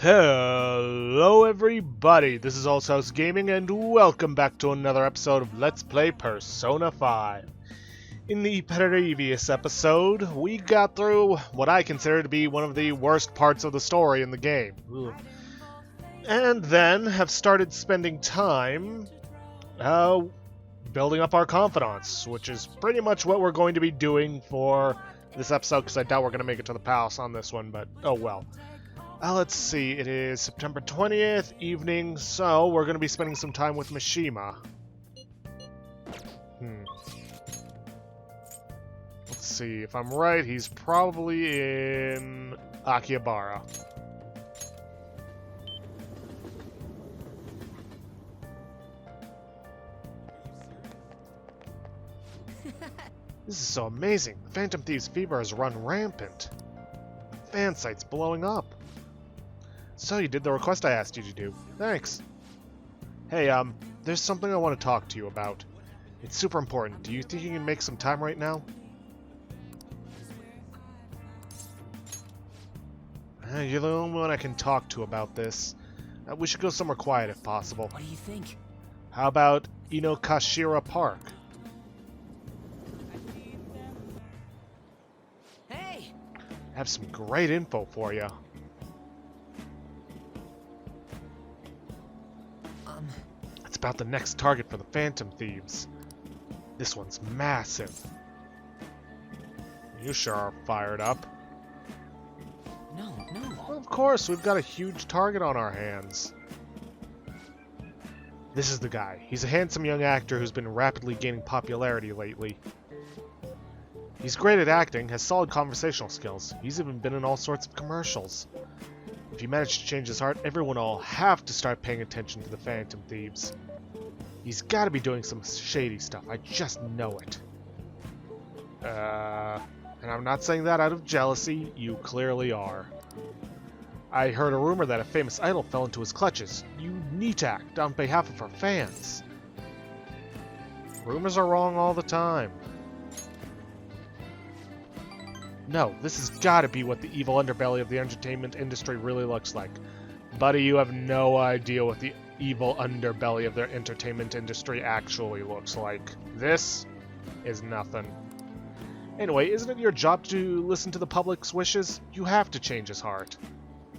Hello everybody, this is Allshouse Gaming and welcome back to another episode of Let's Play Persona 5. In the previous episode, we got through what I consider to be one of the worst parts of the story in the game. Ugh. And then have started spending time building up our confidants, which is pretty much what we're going to be doing for this episode, because I doubt we're going to make it to the palace on this one, but oh well. Let's see, it is September 20th, evening, so we're going to be spending some time with Mishima. Let's see, if I'm right, he's probably in Akihabara. This is so amazing. The Phantom Thieves' fever has run rampant. The fan site's blowing up. So you did the request I asked you to do. Thanks. Hey, there's something I want to talk to you about. It's super important. Do you think you can make some time right now? You're the only one I can talk to about this. We should go somewhere quiet if possible. What do you think? How about Inokashira Park? Hey! I have some great info for you. It's about the next target for the Phantom Thieves. This one's massive. You sure are fired up. No. Well, of course, we've got a huge target on our hands. This is the guy. He's a handsome young actor who's been rapidly gaining popularity lately. He's great at acting, has solid conversational skills. He's even been in all sorts of commercials. If you manage to change his heart, everyone will have to start paying attention to the Phantom Thieves. He's got to be doing some shady stuff. I just know it. And I'm not saying that out of jealousy. You clearly are. I heard a rumor that a famous idol fell into his clutches. You need to act on behalf of our fans. Rumors are wrong all the time. No, this has got to be what the evil underbelly of the entertainment industry really looks like. Buddy, you have no idea what the evil underbelly of the entertainment industry actually looks like. This is nothing. Anyway, isn't it your job to listen to the public's wishes? You have to change his heart.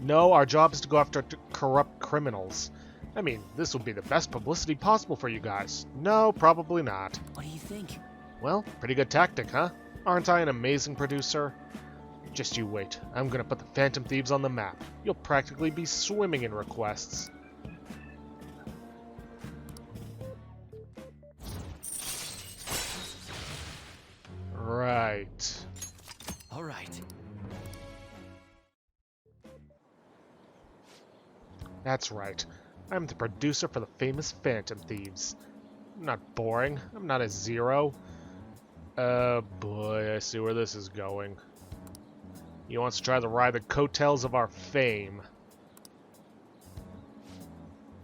No, our job is to go after corrupt criminals. I mean, this would be the best publicity possible for you guys. No, probably not. What do you think? Well, pretty good tactic, huh? Aren't I an amazing producer? Just you wait. I'm gonna put the Phantom Thieves on the map. You'll practically be swimming in requests. Right. All right. That's right. I'm the producer for the famous Phantom Thieves. I'm not boring. I'm not a zero. Boy, I see where this is going. He wants to try to ride the coattails of our fame.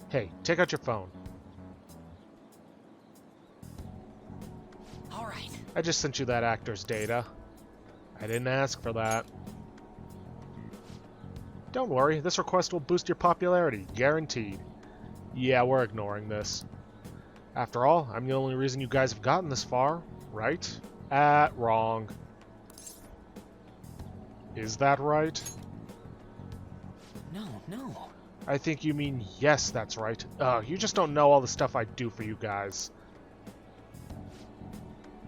Hey, take out your phone. All right. I just sent you that actor's data. I didn't ask for that. Don't worry, this request will boost your popularity, guaranteed. Yeah, we're ignoring this. After all, I'm the only reason you guys have gotten this far, right? Wrong. Is that right? No. I think you mean yes, that's right. You just don't know all the stuff I do for you guys.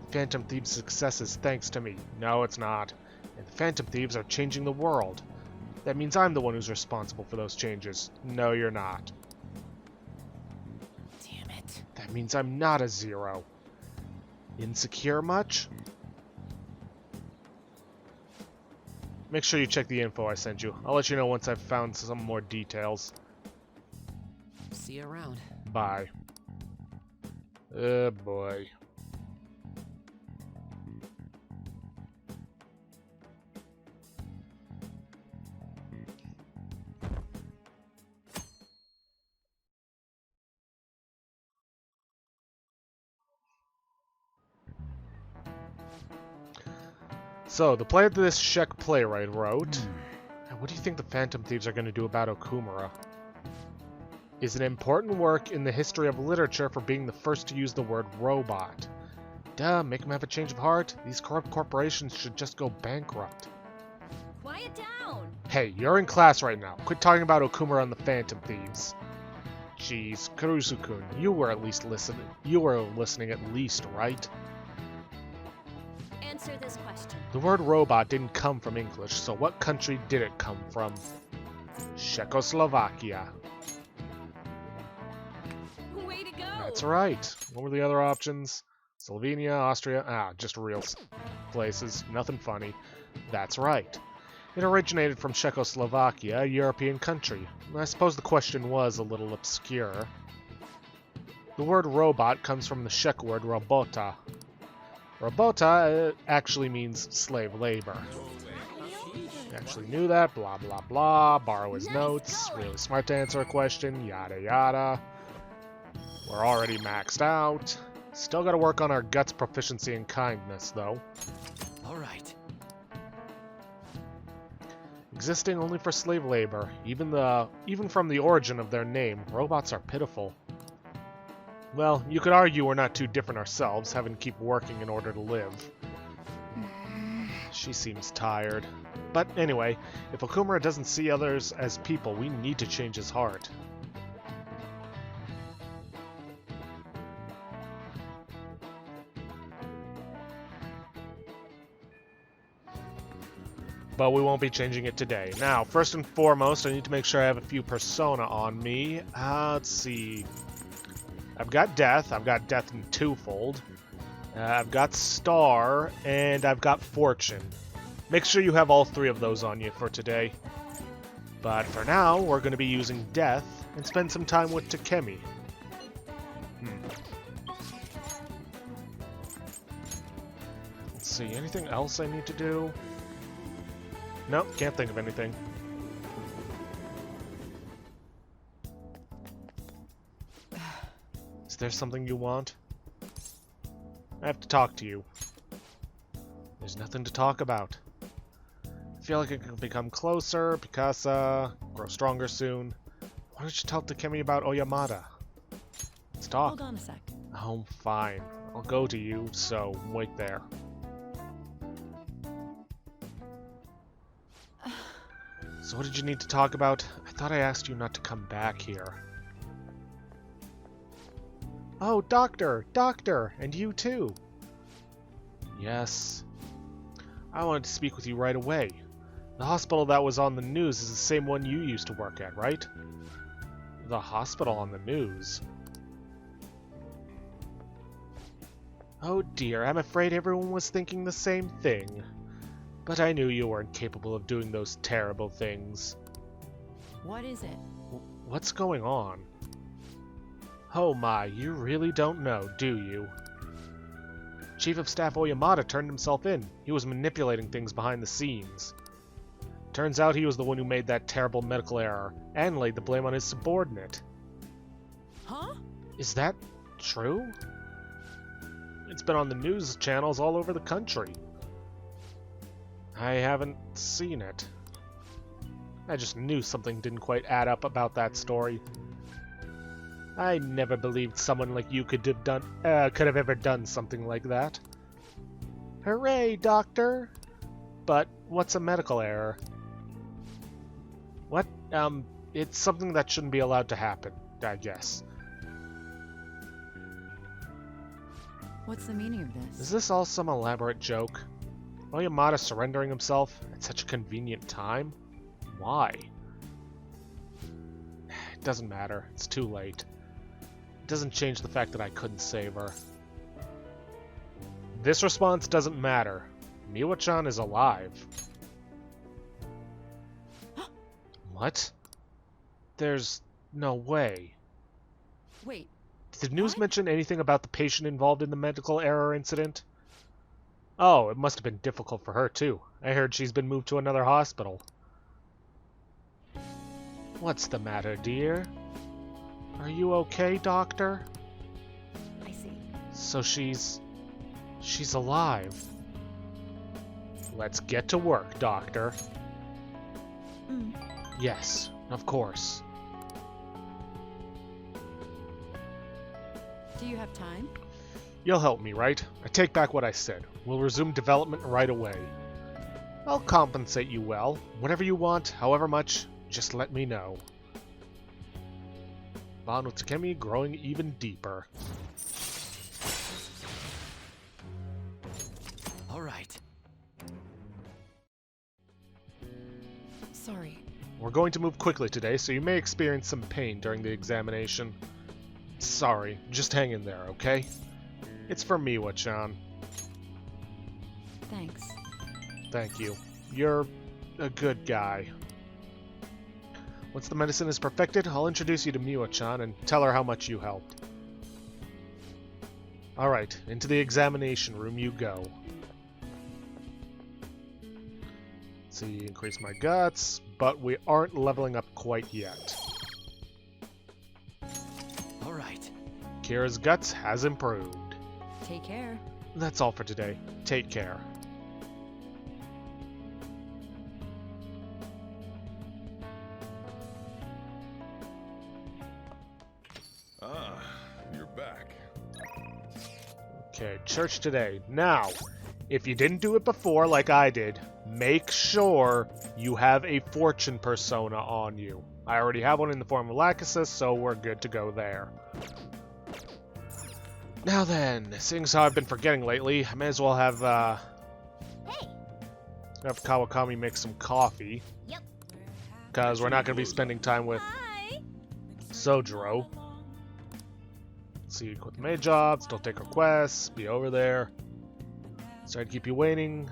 Phantom Thieves' success is thanks to me. No, it's not. And the Phantom Thieves are changing the world. That means I'm the one who's responsible for those changes. No, you're not. Damn it. That means I'm not a zero. Insecure much? Make sure you check the info I sent you. I'll let you know once I've found some more details. See you around. Bye. Oh boy. So, the play that this Czech playwright wrote... I What do you think the Phantom Thieves are going to do about Okumura? Is an important work in the history of literature for being the first to use the word robot. Duh, make them have a change of heart. These corrupt corporations should just go bankrupt. Quiet down! Hey, you're in class right now. Quit talking about Okumura and the Phantom Thieves. Jeez, Kurusu-kun, you were listening. You were listening at least, right? Answer this question. The word robot didn't come from English, so what country did it come from? Czechoslovakia. Way to go! That's right. What were the other options? Slovenia, Austria, just real places. Nothing funny. That's right. It originated from Czechoslovakia, a European country. I suppose the question was a little obscure. The word robot comes from the Czech word robota. Robota actually means slave labor. Actually knew that, blah blah blah, borrow his notes, really smart to answer a question, yada yada. We're already maxed out. Still gotta work on our guts proficiency and kindness, though. Alright. Existing only for slave labor, even from the origin of their name, robots are pitiful. Well, you could argue we're not too different ourselves, having to keep working in order to live. She seems tired. But anyway, if Okumura doesn't see others as people, we need to change his heart. But we won't be changing it today. Now, first and foremost, I need to make sure I have a few persona on me. Let's see. I've got Death. I've got Death in twofold. I've got Star, and I've got Fortune. Make sure you have all three of those on you for today. But for now, we're going to be using Death and spend some time with Takemi. Let's see, anything else I need to do? Nope, can't think of anything. Is there something you want? I have to talk to you. There's nothing to talk about. I feel like I can become closer, Pikasa, grow stronger soon. Why don't you tell Takemi about Oyamada? Let's talk. Hold on a sec. Oh, fine. I'll go to you, so wait there. So what did you need to talk about? I thought I asked you not to come back here. Oh, Doctor! Doctor! And you too! Yes. I wanted to speak with you right away. The hospital that was on the news is the same one you used to work at, right? The hospital on the news? Oh dear, I'm afraid everyone was thinking the same thing. But I knew you weren't capable of doing those terrible things. What is it? What's going on? Oh my, you really don't know, do you? Chief of Staff Oyamada turned himself in. He was manipulating things behind the scenes. Turns out he was the one who made that terrible medical error, and laid the blame on his subordinate. Huh? Is that true? It's been on the news channels all over the country. I haven't seen it. I just knew something didn't quite add up about that story. I never believed someone like you could have ever done something like that. Hooray, Doctor! But what's a medical error? What? It's something that shouldn't be allowed to happen, I guess. What's the meaning of this? Is this all some elaborate joke? Oyamada surrendering himself at such a convenient time? Why? It doesn't matter. It's too late. It doesn't change the fact that I couldn't save her. This response doesn't matter. Miwa-chan is alive. What? There's no way. Wait. Did the news What? mention anything about the patient involved in the medical error incident? Oh, it must have been difficult for her, too. I heard she's been moved to another hospital. What's the matter, dear? Are you okay, Doctor? I see. So she's alive. Let's get to work, Doctor. Yes, of course. Do you have time? You'll help me, right? I take back what I said. We'll resume development right away. I'll compensate you well. Whatever you want, however much, just let me know. Bond with Takemi growing even deeper. All right. Sorry. We're going to move quickly today, so you may experience some pain during the examination. Sorry, just hang in there, okay? It's for Miwa-chan. Thanks. Thank you. You're a good guy. Once the medicine is perfected, I'll introduce you to Miwa-chan and tell her how much you helped. Alright, into the examination room you go. Let's see, increase my guts, but we aren't leveling up quite yet. Alright. Kira's guts has improved. Take care. That's all for today. Take care. Ah, you're back. Okay, church today. Now, if you didn't do it before like I did, make sure you have a fortune persona on you. I already have one in the form of Lachesis, so we're good to go there. Now then, seeing as how I've been forgetting lately, I may as well have Kawakami make some coffee. Yep. Because we're not going to be spending time with Hi. Sojiro. Let's see, quit the maid job, still take requests, be over there. Sorry to keep you waiting.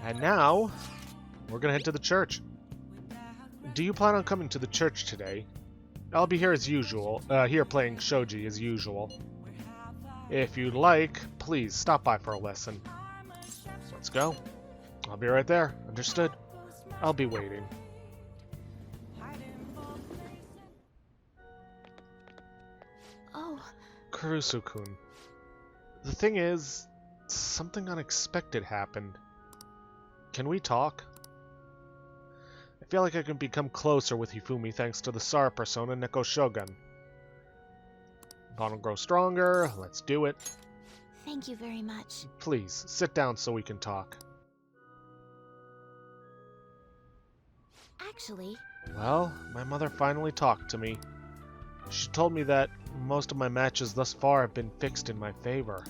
And now, we're going to head to the church. Do you plan on coming to the church today? I'll be here as usual, here playing shogi as usual. If you'd like, please stop by for a lesson. Let's go. I'll be right there. Understood? I'll be waiting. Oh, Kurusu-kun. The thing is, something unexpected happened. Can we talk? I feel like I can become closer with Hifumi thanks to the Sara persona Neko Shogun. Bond will grow stronger. Let's do it. Thank you very much. Please, sit down so we can talk. Actually, Well, my mother finally talked to me. She told me that most of my matches thus far have been fixed in my favor.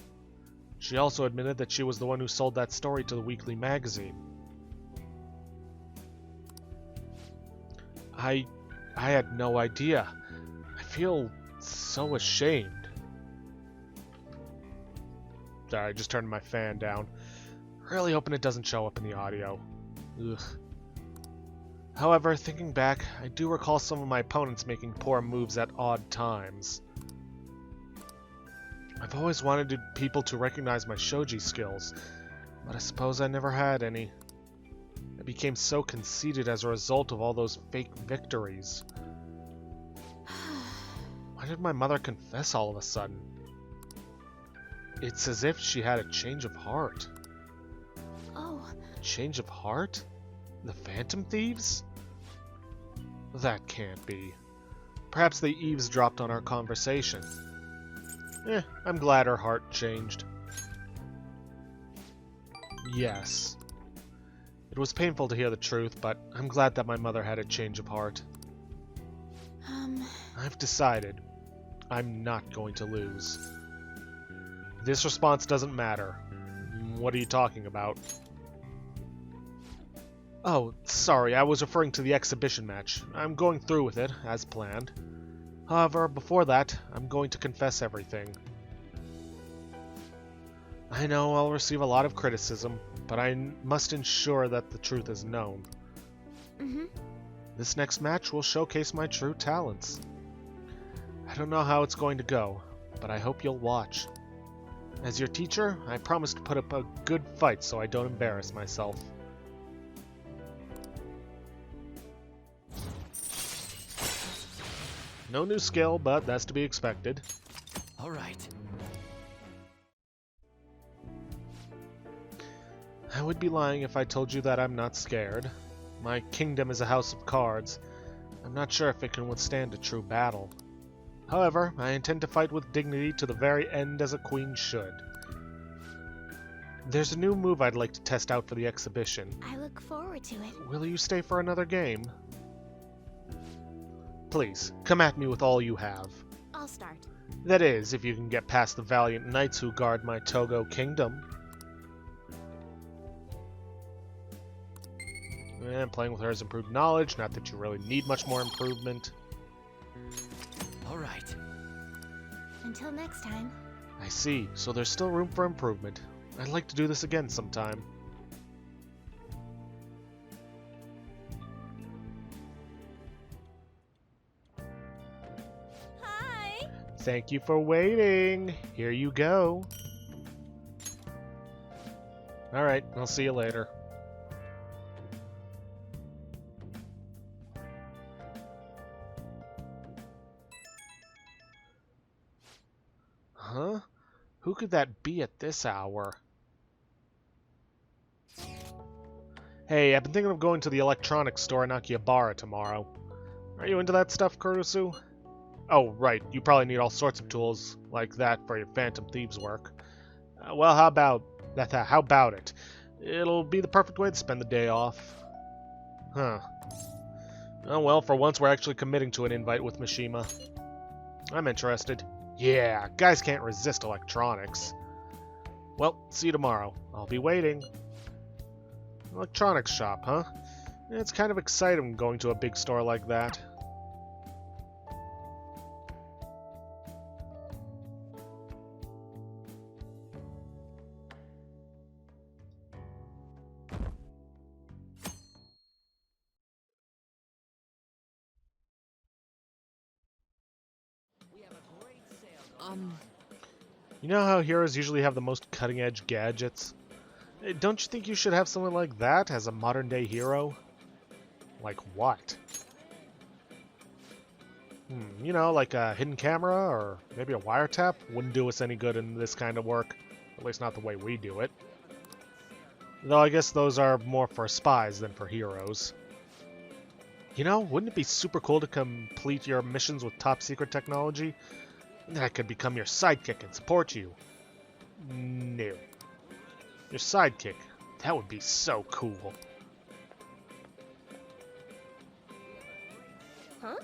She also admitted that she was the one who sold that story to the weekly magazine. I had no idea. I feel so ashamed. Sorry, I just turned my fan down. Really hoping it doesn't show up in the audio. Ugh. However, thinking back, I do recall some of my opponents making poor moves at odd times. I've always wanted people to recognize my shogi skills, but I suppose I never had any. I became so conceited as a result of all those fake victories. Why did my mother confess all of a sudden? It's as if she had a change of heart. oh, Change of heart? The Phantom Thieves? That can't be. Perhaps they eavesdropped on our conversation. I'm glad her heart changed. Yes. It was painful to hear the truth, but I'm glad that my mother had a change of heart. I've decided. I'm not going to lose. This response doesn't matter. What are you talking about? Oh, sorry, I was referring to the exhibition match. I'm going through with it, as planned. However, before that, I'm going to confess everything. I know I'll receive a lot of criticism, but I must ensure that the truth is known. This next match will showcase my true talents. I don't know how it's going to go, but I hope you'll watch. As your teacher, I promise to put up a good fight so I don't embarrass myself. No new skill, but that's to be expected. All right. I would be lying if I told you that I'm not scared. My kingdom is a house of cards. I'm not sure if it can withstand a true battle. However, I intend to fight with dignity to the very end as a queen should. There's a new move I'd like to test out for the exhibition. I look forward to it. Will you stay for another game? Please, come at me with all you have. I'll start. That is, if you can get past the valiant knights who guard my Togo kingdom. And playing with her has improved knowledge, not that you really need much more improvement. All right. Until next time. I see, so there's still room for improvement. I'd like to do this again sometime. Hi! Thank you for waiting. Here you go. Alright, I'll see you later. Huh? Who could that be at this hour? Hey, I've been thinking of going to the electronics store in Akihabara tomorrow. Are you into that stuff, Kurusu? Oh, right. You probably need all sorts of tools like that for your Phantom Thieves work. Well, how about that? How about it? It'll be the perfect way to spend the day off. Huh. Oh well, for once we're actually committing to an invite with Mishima. I'm interested. Yeah, guys can't resist electronics. Well, see you tomorrow. I'll be waiting. Electronics shop, huh? It's kind of exciting going to a big store like that. You know how heroes usually have the most cutting-edge gadgets? Don't you think you should have someone like that as a modern-day hero? Like what? You know, like a hidden camera or maybe a wiretap? Wouldn't do us any good in this kind of work. At least not the way we do it. Though I guess those are more for spies than for heroes. You know, wouldn't it be super cool to complete your missions with top-secret technology? And then I could become your sidekick and support you. No. Your sidekick. That would be so cool. Huh?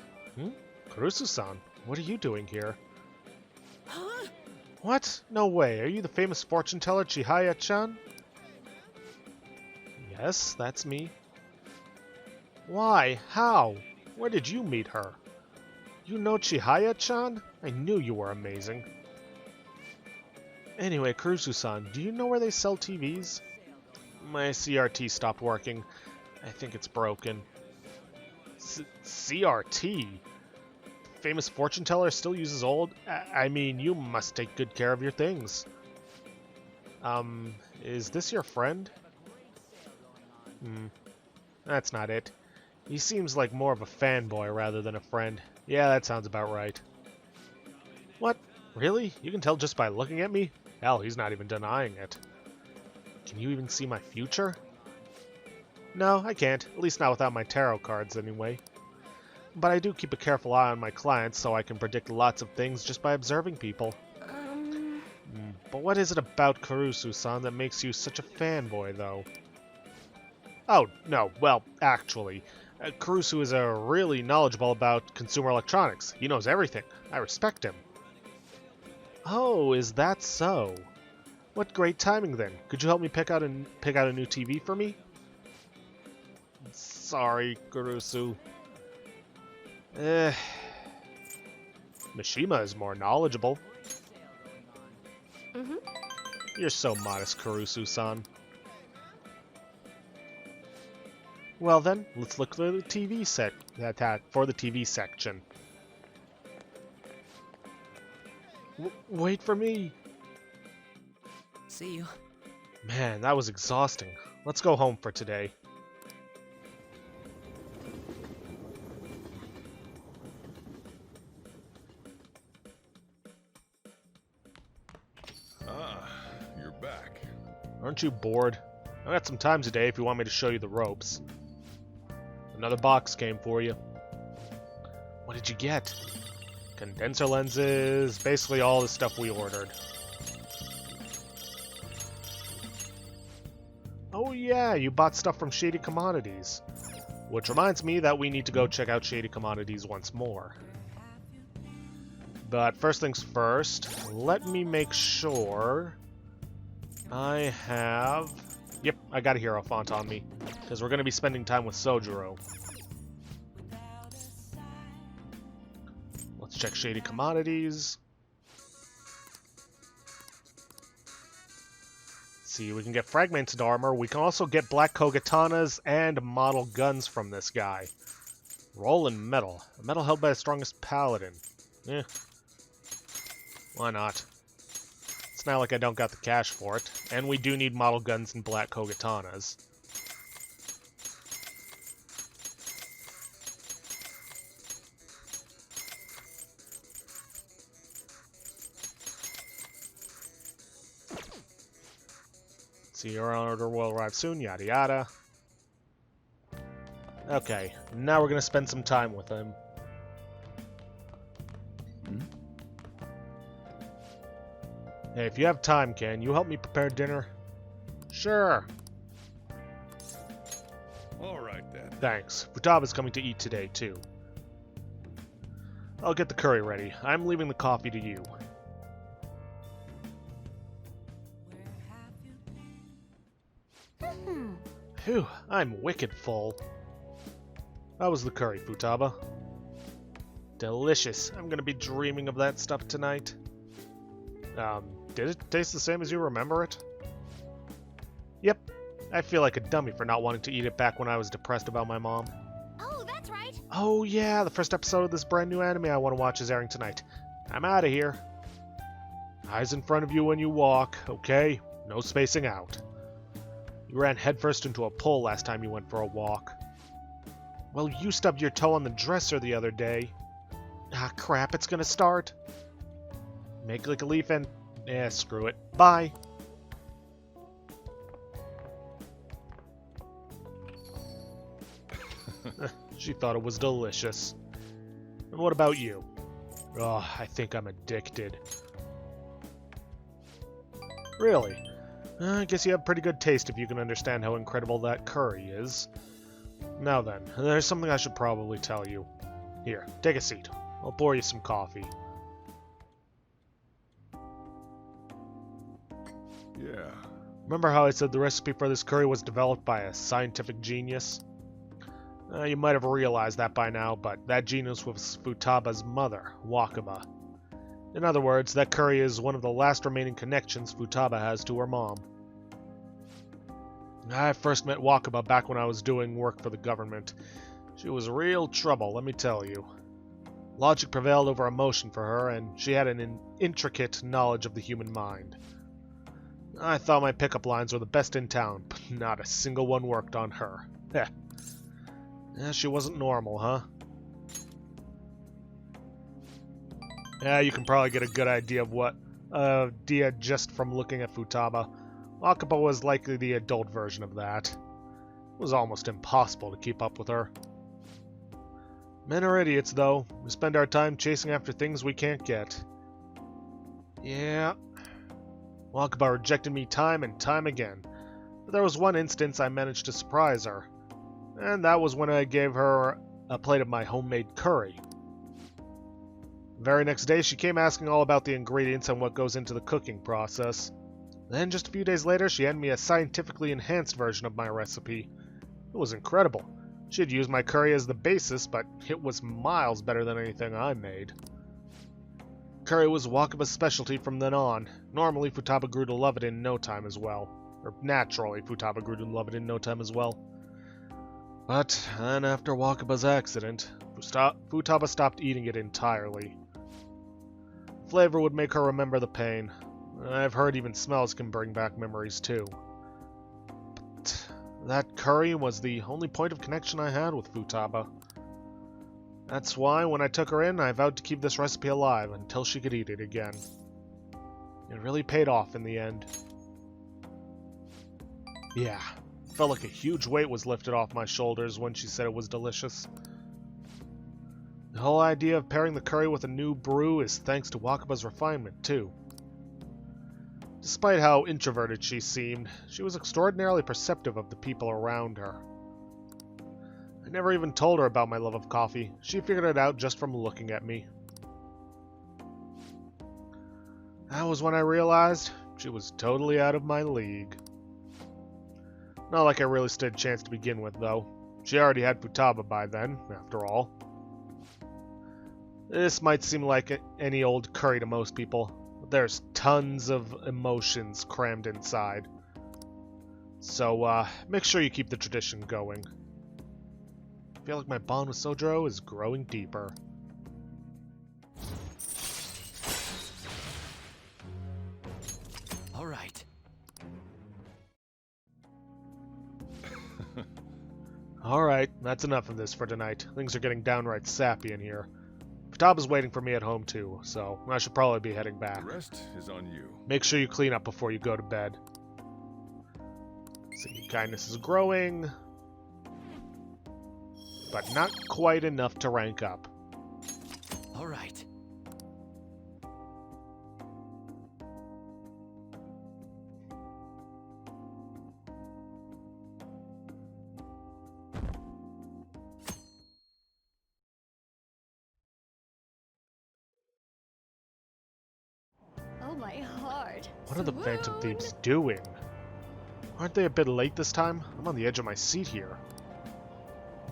Kurusu-san, what are you doing here? Huh? What? No way. Are you the famous fortune teller Chihaya-chan? Yes, that's me. Why? How? Where did you meet her? You know Chihaya-chan? I knew you were amazing. Anyway, Kurusu-san, do you know where they sell TVs? My CRT stopped working. I think it's broken. CRT? Famous fortune teller still uses old? I mean, you must take good care of your things. Is this your friend? That's not it. He seems like more of a fanboy rather than a friend. Yeah, that sounds about right. What? Really? You can tell just by looking at me? Hell, he's not even denying it. Can you even see my future? No, I can't. At least not without my tarot cards, anyway. But I do keep a careful eye on my clients, so I can predict lots of things just by observing people. But what is it about Kurusu-san that makes you such a fanboy, though? Oh, no, well, actually, Kurusu is really knowledgeable about consumer electronics. He knows everything. I respect him. Oh, is that so? What great timing, then. Could you help me pick out a new TV for me? Sorry, Kurusu. Mishima is more knowledgeable. You're so modest, Kurusu-san. Well then, let's look for the TV section. Wait for me. See you. Man, that was exhausting. Let's go home for today. Ah, you're back. Aren't you bored? I got some time today if you want me to show you the ropes. Another box came for you. What did you get? Condenser lenses, basically all the stuff we ordered. Oh yeah, you bought stuff from Shady Commodities. Which reminds me that we need to go check out Shady Commodities once more. But first things first, let me make sure I have... Yep, I got a hero font on me, because we're going to be spending time with Sojiro. Let's check Shady Commodities. See, we can get fragmented armor. We can also get black kogatanas and model guns from this guy. Rolling metal. A metal held by the strongest paladin. Eh. Why not? It's not like I don't got the cash for it. And we do need model guns and black kogatanas. See, your order will arrive soon, yada yada. Okay, now we're gonna spend some time with him. Hey, if you have time, can you help me prepare dinner? Sure. All right then. Thanks. Futaba's coming to eat today, too. I'll get the curry ready. I'm leaving the coffee to you. Phew, I'm wicked full. How was the curry, Futaba? Delicious. I'm gonna be dreaming of that stuff tonight. Did it taste the same as you remember it? Yep. I feel like a dummy for not wanting to eat it back when I was depressed about my mom. Oh, that's right. Oh yeah, the first episode of this brand new anime I want to watch is airing tonight. I'm out of here. Eyes in front of you when you walk, okay? No spacing out. You ran headfirst into a pole last time you went for a walk. Well, you stubbed your toe on the dresser the other day. Ah, crap, it's gonna start. Make like a leaf and... Eh, screw it. Bye. She thought it was delicious. And what about you? Oh, I think I'm addicted. Really? I guess you have pretty good taste if you can understand how incredible that curry is. Now then, there's something I should probably tell you. Here, take a seat. I'll pour you some coffee. Yeah. Remember how I said the recipe for this curry was developed by a scientific genius? You might have realized that by now, but that genius was Futaba's mother, Wakaba. In other words, that curry is one of the last remaining connections Futaba has to her mom. I first met Wakaba back when I was doing work for the government. She was real trouble, let me tell you. Logic prevailed over emotion for her, and she had an intricate knowledge of the human mind. I thought my pickup lines were the best in town, but not a single one worked on her. Heh. Yeah, she wasn't normal, huh? Yeah, you can probably get a good idea of what just from looking at Futaba. Wakaba was likely the adult version of that. It was almost impossible to keep up with her. Men are idiots, though. We spend our time chasing after things we can't get. Yeah. Wakaba rejected me time and time again. But there was one instance I managed to surprise her. And that was when I gave her a plate of my homemade curry. The very next day, she came asking all about the ingredients and what goes into the cooking process. Then, just a few days later, she handed me a scientifically enhanced version of my recipe. It was incredible. She had used my curry as the basis, but it was miles better than anything I made. Curry was Wakaba's specialty from then on. Normally, Futaba grew to love it in no time as well. Or naturally, Futaba grew to love it in no time as well. But then after Wakaba's accident, Futaba stopped eating it entirely. Flavor would make her remember the pain. I've heard even smells can bring back memories too. But that curry was the only point of connection I had with Futaba. That's why when I took her in, I vowed to keep this recipe alive until she could eat it again. It really paid off in the end. Yeah, felt like a huge weight was lifted off my shoulders when she said it was delicious. The whole idea of pairing the curry with a new brew is thanks to Wakaba's refinement, too. Despite how introverted she seemed, she was extraordinarily perceptive of the people around her. I never even told her about my love of coffee. She figured it out just from looking at me. That was when I realized she was totally out of my league. Not like I really stood a chance to begin with, though. She already had Futaba by then, after all. This might seem like any old curry to most people, but there's tons of emotions crammed inside. So, make sure you keep the tradition going. I feel like my bond with Sojiro is growing deeper. All right. Alright, that's enough of this for tonight. Things are getting downright sappy in here. Futaba's waiting for me at home too, so I should probably be heading back. The rest is on you. Make sure you clean up before you go to bed. See, kindness is growing, but not quite enough to rank up. All right. Oh, my heart. What are the Phantom Thieves doing? Aren't they a bit late this time? I'm on the edge of my seat here.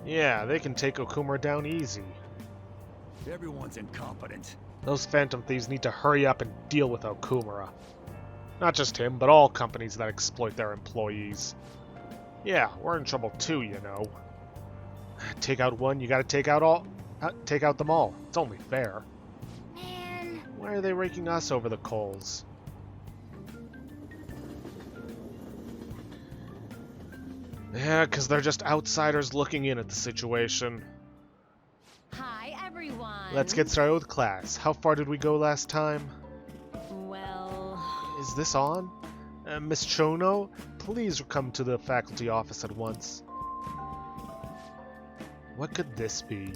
Yeah, they can take Okumura down easy. Everyone's incompetent. Those Phantom Thieves need to hurry up and deal with Okumura. Not just him, but all companies that exploit their employees. Yeah, we're in trouble too, you know. Take out one, you gotta take out all. Take out them all. It's only fair. Man. Why are they raking us over the coals? Yeah, because they're just outsiders looking in at the situation. Hi, everyone. Let's get started with class. How far did we go last time? Well... Is this on? Miss Chono, please come to the faculty office at once. What could this be?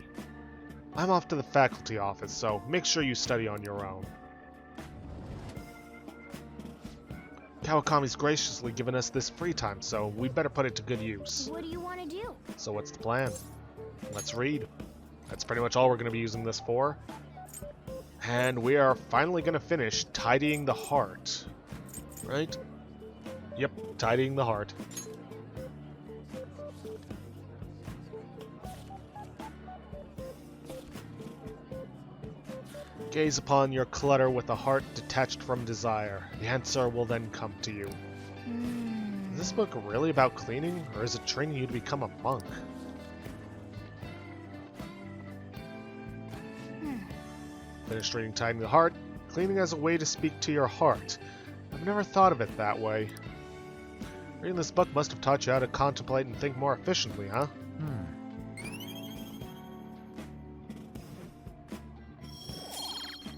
I'm off to the faculty office, so make sure you study on your own. Kawakami's graciously given us this free time, so we'd better put it to good use. What do you want to do? So what's the plan? Let's read. That's pretty much all we're going to be using this for. And we are finally going to finish tidying the heart. Right? Yep, tidying the heart. Gaze upon your clutter with a heart detached from desire. The answer will then come to you. Is this book really about cleaning, or is it training you to become a monk? Finished reading Tidying the Heart. Cleaning as a way to speak to your heart. I've never thought of it that way. Reading this book must have taught you how to contemplate and think more efficiently, huh?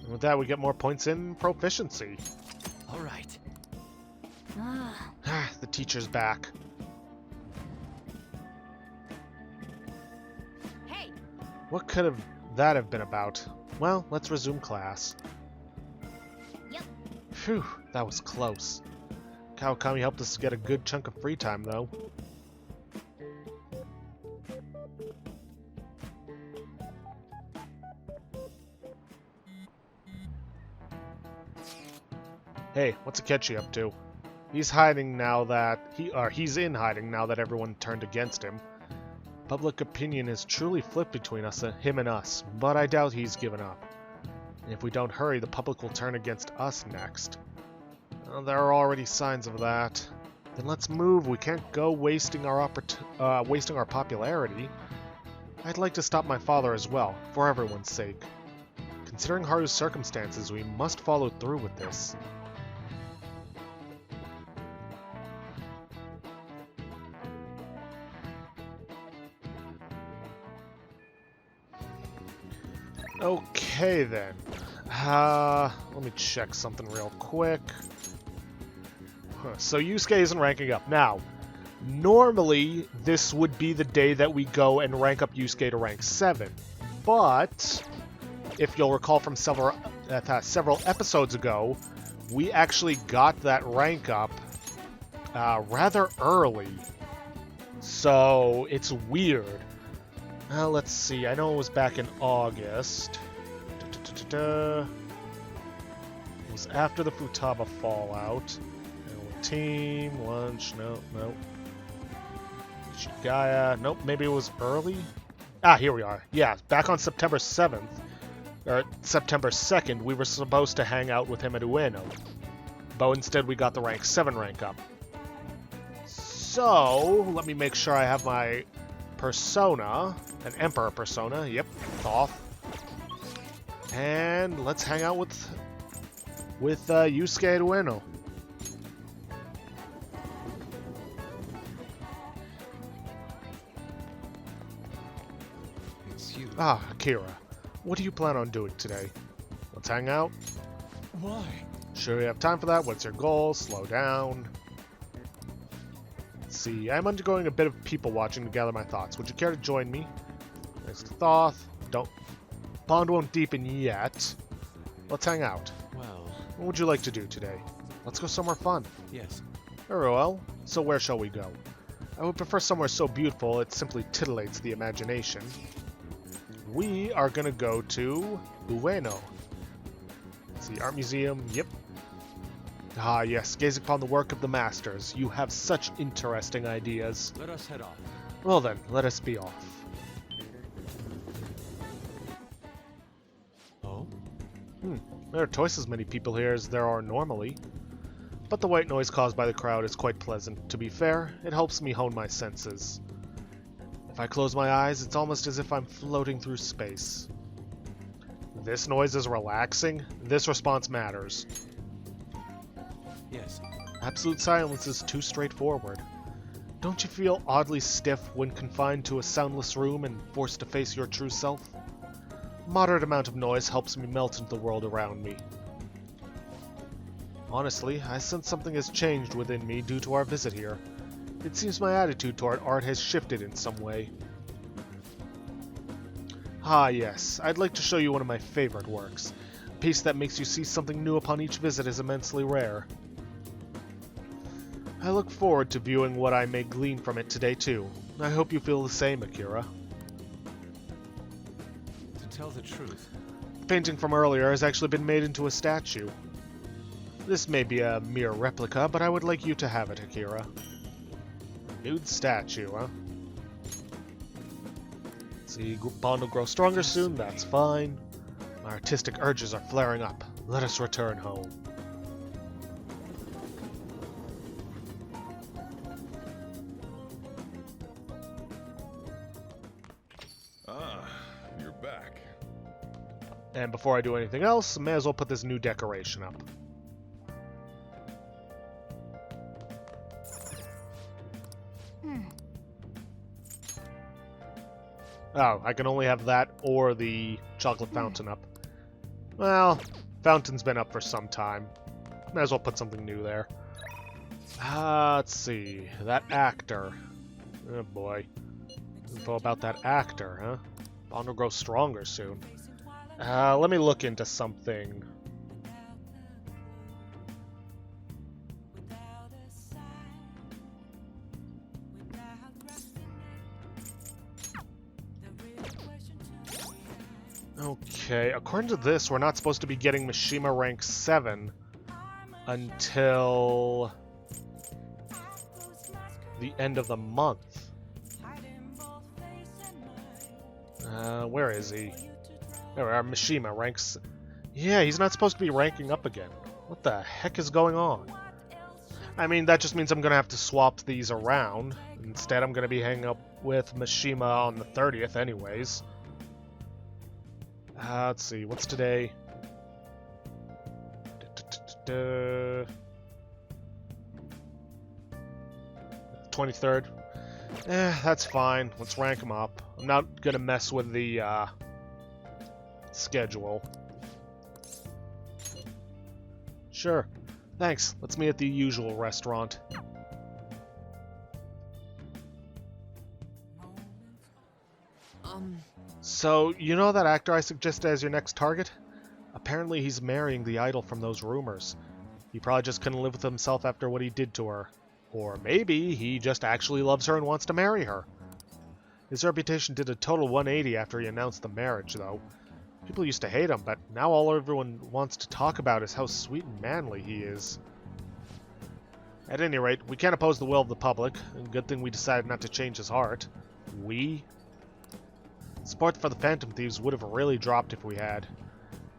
And with that, we get more points in proficiency. All right. Ah, the teacher's back. Hey! What could that have been about? Well, let's resume class. Yep. Phew, that was close. Kawakami helped us get a good chunk of free time, though. Hey, what's Akechi up to? He's hiding now that he's in hiding now that everyone turned against him. Public opinion has truly flipped between us, him and us, but I doubt he's given up. And if we don't hurry, the public will turn against us next. Well, there are already signs of that. Then let's move. We can't go wasting our popularity. I'd like to stop my father as well, for everyone's sake. Considering Haru's circumstances, we must follow through with this. Okay then. Let me check something real quick. So Yusuke isn't ranking up. Now, Normally, this would be the day that we go and rank up Yusuke to rank 7. But, if you'll recall from several episodes ago, we actually got that rank up rather early. So, it's weird. Let's see, I know it was back in August. It was after the Futaba fallout. Team, lunch, no. Shigaya, nope, maybe it was early? Here we are. Yeah, back on September 7th, or September 2nd, we were supposed to hang out with him at Ueno. But instead we got the rank 7 rank up. So, let me make sure I have my persona, an Emperor persona, yep, Thoth. And let's hang out with Yusuke at Ueno. Akira, what do you plan on doing today? Let's hang out? Why? Sure you have time for that? What's your goal? Slow down. Let's see, I'm undergoing a bit of people watching to gather my thoughts. Would you care to join me? There's Thoth. Bond won't deepen yet. Let's hang out. Well... What would you like to do today? Let's go somewhere fun. Yes. Very well. So where shall we go? I would prefer somewhere so beautiful it simply titillates the imagination. We are gonna go to Ueno. It's the art museum, yep. Ah yes, gazing upon the work of the masters. You have such interesting ideas. Let us head off. Well then, let us be off. Oh? There are twice as many people here as there are normally. But the white noise caused by the crowd is quite pleasant. To be fair, it helps me hone my senses. If I close my eyes, it's almost as if I'm floating through space. This noise is relaxing. This response matters. Yes. Absolute silence is too straightforward. Don't you feel oddly stiff when confined to a soundless room and forced to face your true self? Moderate amount of noise helps me melt into the world around me. Honestly, I sense something has changed within me due to our visit here. It seems my attitude toward art has shifted in some way. Ah yes, I'd like to show you one of my favorite works. A piece that makes you see something new upon each visit is immensely rare. I look forward to viewing what I may glean from it today too. I hope you feel the same, Akira. To tell the truth... The painting from earlier has actually been made into a statue. This may be a mere replica, but I would like you to have it, Akira. Nude statue, huh? See, bond will grow stronger soon, that's fine. My artistic urges are flaring up. Let us return home. You're back. And before I do anything else, may as well put this new decoration up. Oh, I can only have that or the chocolate fountain up. Well, fountain's been up for some time. Might as well put something new there. Let's see. That actor. Oh boy. Info about that actor, huh? Bond will grow stronger soon. Let me look into something. Okay, according to this, we're not supposed to be getting Mishima rank 7 until the end of the month. Where is he? There we are, Mishima ranks... Yeah, he's not supposed to be ranking up again. What the heck is going on? I mean, that just means I'm gonna have to swap these around. Instead, I'm gonna be hanging up with Mishima on the 30th anyways. Let's see, what's today? 23rd. That's fine. Let's rank them up. I'm not gonna mess with the schedule. Sure. Thanks. Let's meet at the usual restaurant. So, you know that actor I suggested as your next target? Apparently he's marrying the idol from those rumors. He probably just couldn't live with himself after what he did to her. Or maybe he just actually loves her and wants to marry her. His reputation did a total 180 after he announced the marriage, though. People used to hate him, but now all everyone wants to talk about is how sweet and manly he is. At any rate, we can't oppose the will of the public, and good thing we decided not to change his heart. We? Support for the Phantom Thieves would have really dropped if we had.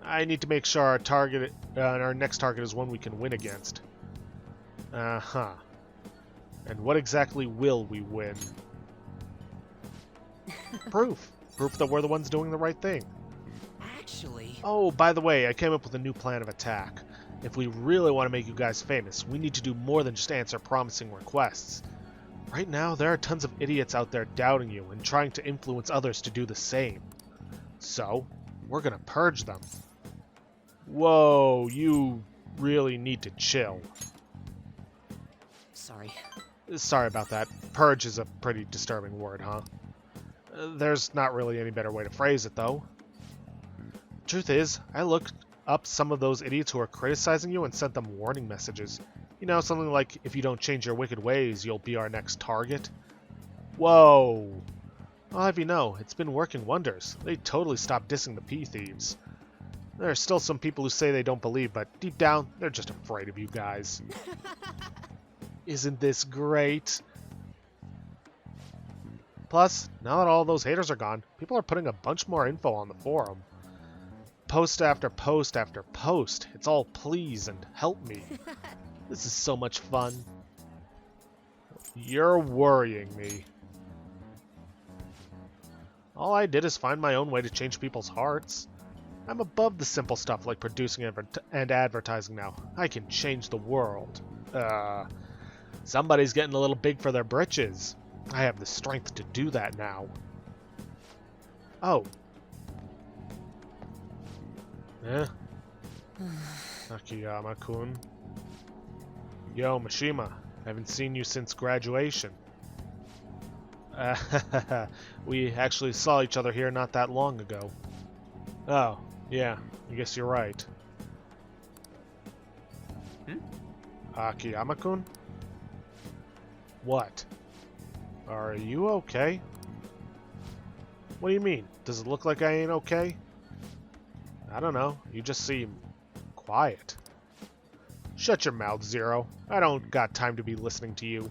I need to make sure our next target is one we can win against. Uh-huh. And what exactly will we win? Proof. Proof that we're the ones doing the right thing. Actually... Oh, by the way, I came up with a new plan of attack. If we really want to make you guys famous, we need to do more than just answer promising requests. Right now, there are tons of idiots out there doubting you and trying to influence others to do the same. So, we're gonna purge them. Whoa, you really need to chill. Sorry. Sorry about that. Purge is a pretty disturbing word, huh? There's not really any better way to phrase it, though. Truth is, I looked up some of those idiots who are criticizing you and sent them warning messages. You know, something like, if you don't change your wicked ways, you'll be our next target. Whoa! I'll have you know, it's been working wonders. They totally stopped dissing the pea thieves. There are still some people who say they don't believe, but deep down, they're just afraid of you guys. Isn't this great? Plus, now that all those haters are gone, people are putting a bunch more info on the forum. Post after post after post. It's all please and help me. This is so much fun. You're worrying me. All I did is find my own way to change people's hearts. I'm above the simple stuff like producing and advertising now. I can change the world. Somebody's getting a little big for their britches. I have the strength to do that now. Oh. Eh? Akiyama-kun. Yo, Mishima. Haven't seen you since graduation. We actually saw each other here not that long ago. Oh, yeah. I guess you're right. Akiyama-kun? What? Are you okay? What do you mean? Does it look like I ain't okay? I don't know. You just seem quiet. Shut your mouth, Zero. I don't got time to be listening to you.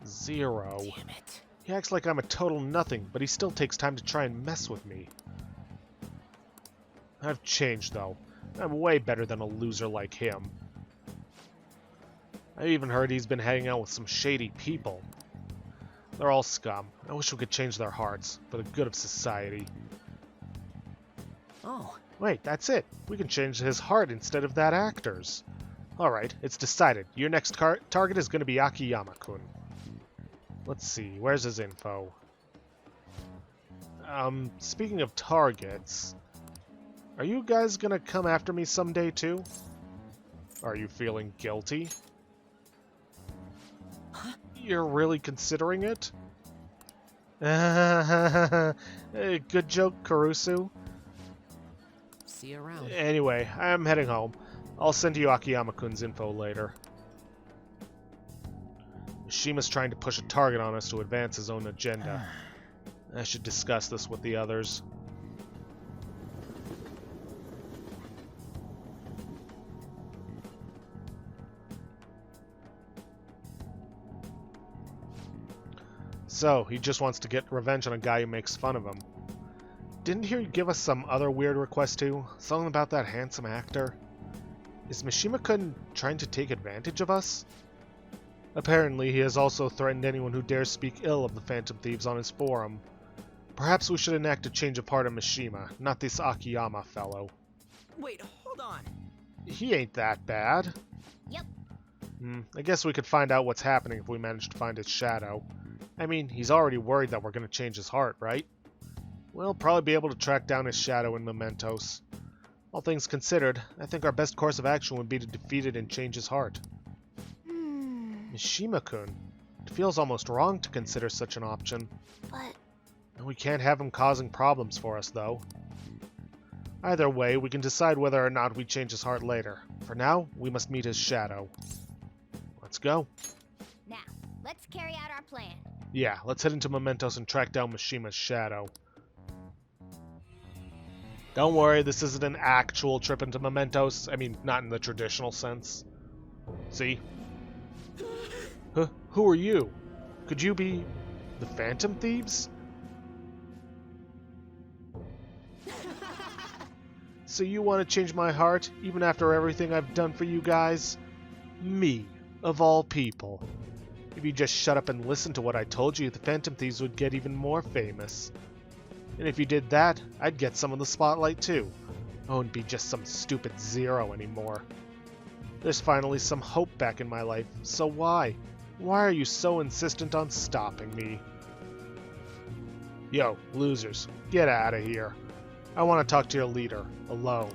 Zero. Damn it. He acts like I'm a total nothing, but he still takes time to try and mess with me. I've changed, though. I'm way better than a loser like him. I even heard he's been hanging out with some shady people. They're all scum. I wish we could change their hearts, for the good of society. Oh. Wait, that's it. We can change his heart instead of that actor's. Alright, it's decided. Your next target is going to be Akiyama-kun. Let's see, where's his info? Speaking of targets, are you guys gonna come after me someday too? Are you feeling guilty? You're really considering it? Good joke, Karusu. See you around. Anyway, I'm heading home. I'll send you Akiyama-kun's info later. Mishima's trying to push a target on us to advance his own agenda. I should discuss this with the others. So, he just wants to get revenge on a guy who makes fun of him. Didn't he give us some other weird request too? Something about that handsome actor? Is Mishima-kun trying to take advantage of us? Apparently, he has also threatened anyone who dares speak ill of the Phantom Thieves on his forum. Perhaps we should enact a change of heart on Mishima, not this Akiyama fellow. Wait, hold on. He ain't that bad. Yep. I guess we could find out what's happening if we manage to find his shadow. I mean, he's already worried that we're going to change his heart, right? We'll probably be able to track down his shadow in mementos. All things considered, I think our best course of action would be to defeat it and change his heart. Mishima-kun, It feels almost wrong to consider such an option. But And we can't have him causing problems for us, though. Either way, we can decide whether or not we change his heart later. For now, we must meet his shadow. Let's go. Now, let's carry out our plan. Yeah, let's head into Mementos and track down Mishima's shadow. Don't worry, this isn't an actual trip into Mementos. I mean, not in the traditional sense. See? Huh? Who are you? Could you be the Phantom Thieves? So you want to change my heart, even after everything I've done for you guys? Me, of all people. If you just shut up and listen to what I told you, the Phantom Thieves would get even more famous. And if you did that, I'd get some of the spotlight too. I wouldn't be just some stupid zero anymore. There's finally some hope back in my life, so why? Why are you so insistent on stopping me? Yo, losers, get out of here. I want to talk to your leader, alone.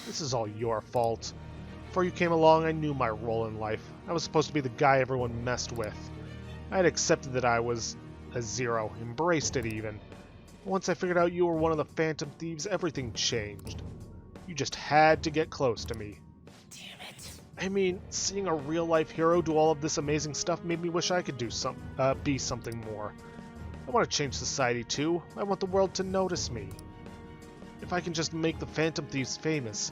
This is all your fault. Before you came along, I knew my role in life. I was supposed to be the guy everyone messed with. I had accepted that I was a zero, embraced it even. Once I figured out you were one of the Phantom Thieves, everything changed. You just had to get close to me. Damn it. I mean, seeing a real-life hero do all of this amazing stuff made me wish I could be something more. I want to change society too. I want the world to notice me. If I can just make the Phantom Thieves famous,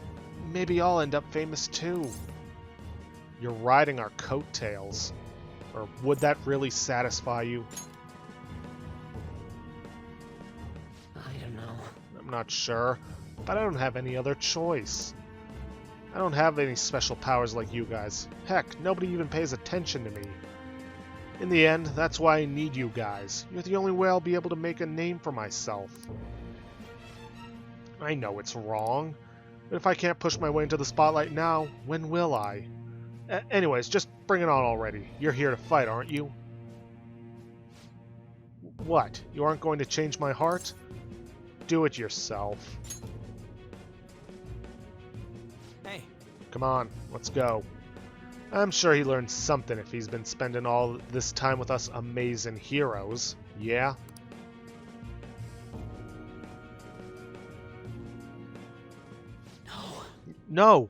maybe I'll end up famous too. You're riding our coattails. Or would that really satisfy you? I don't know. I'm not sure, but I don't have any other choice. I don't have any special powers like you guys. Heck, nobody even pays attention to me. In the end, that's why I need you guys. You're the only way I'll be able to make a name for myself. I know it's wrong, but if I can't push my way into the spotlight now, when will I? Anyways, just bring it on already. You're here to fight, aren't you? What? You aren't going to change my heart? Do it yourself. Hey, Come on, let's go. I'm sure he learned something if he's been spending all this time with us amazing heroes. Yeah? no. No!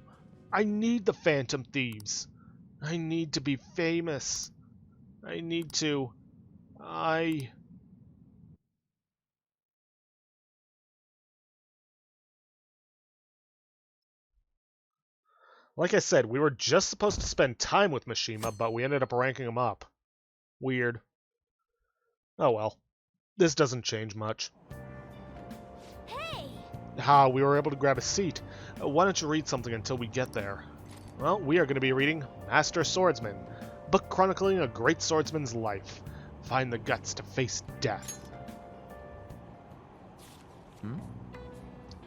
I need the Phantom Thieves. I need to be famous. I need to... Like I said, we were just supposed to spend time with Mishima, but we ended up ranking him up. Weird. Oh well. This doesn't change much. Hey! We were able to grab a seat. Why don't you read something until we get there? Well, we are going to be reading Master Swordsman, book chronicling a great swordsman's life. Find the guts to face death.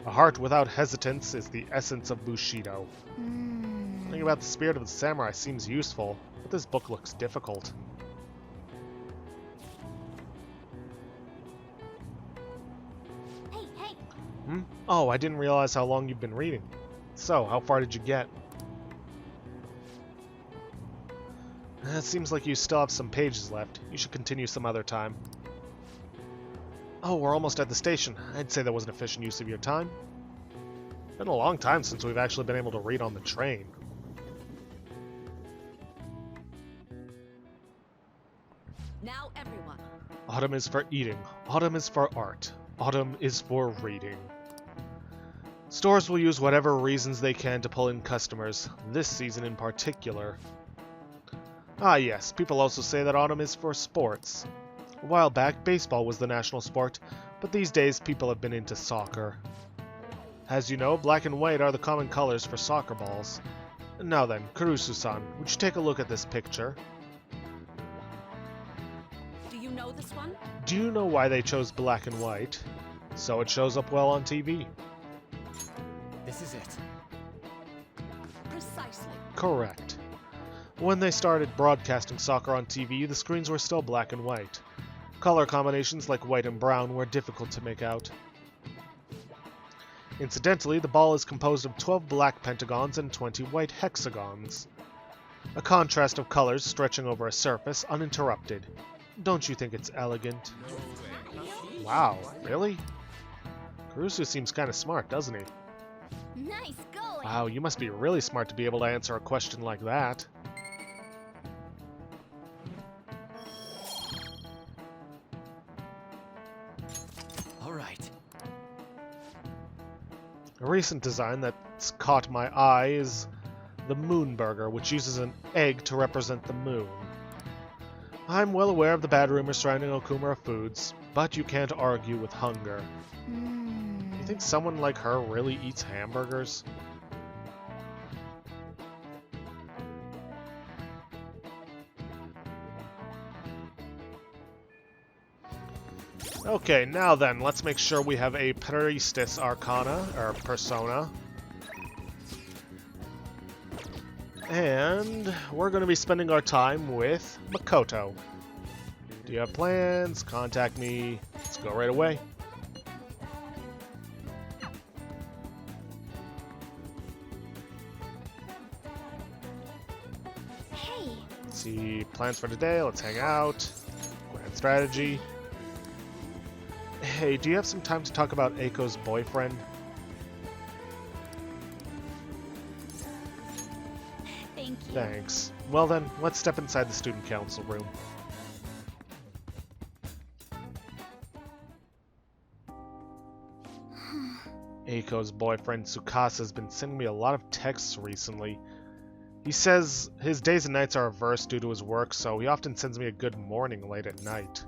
A heart without hesitance is the essence of Bushido. Something about the spirit of the samurai seems useful, but this book looks difficult. Hey! Oh, I didn't realize how long you've been reading. So, how far did you get? It seems like you still have some pages left. You should continue some other time. Oh, we're almost at the station. I'd say that was an efficient use of your time. Been a long time since we've actually been able to read on the train. Now everyone. Autumn is for eating. Autumn is for art. Autumn is for reading. Stores will use whatever reasons they can to pull in customers, this season in particular. Ah yes, people also say that autumn is for sports. A while back, baseball was the national sport, but these days people have been into soccer. As you know, black and white are the common colors for soccer balls. Now then, Kurusu-san, would you take a look at this picture? Do you know this one? Do you know why they chose black and white? So it shows up well on TV. This is it. Precisely. Correct. When they started broadcasting soccer on TV, the screens were still black and white. Color combinations like white and brown were difficult to make out. Incidentally, the ball is composed of 12 black pentagons and 20 white hexagons. A contrast of colors stretching over a surface uninterrupted. Don't you think it's elegant? Wow, really? Caruso seems kind of smart, doesn't he? Nice going. Wow, you must be really smart to be able to answer a question like that. All right. A recent design that's caught my eye is the Moon Burger, which uses an egg to represent the moon. I'm well aware of the bad rumors surrounding Okumura Foods, but you can't argue with hunger. You think someone like her really eats hamburgers? Okay, now then, let's make sure we have a Priestess Arcana, or Persona. And we're going to be spending our time with Makoto. Do you have plans? Contact me. Let's go right away. Hey, Let's see, plans for today. Let's hang out. Grand strategy. Hey, do you have some time to talk about Eiko's boyfriend? thank you. Thanks. Well then, let's step inside the student council room. Eiko's boyfriend Tsukasa has been sending me a lot of texts recently. He says his days and nights are reversed due to his work, so he often sends me a good morning late at night.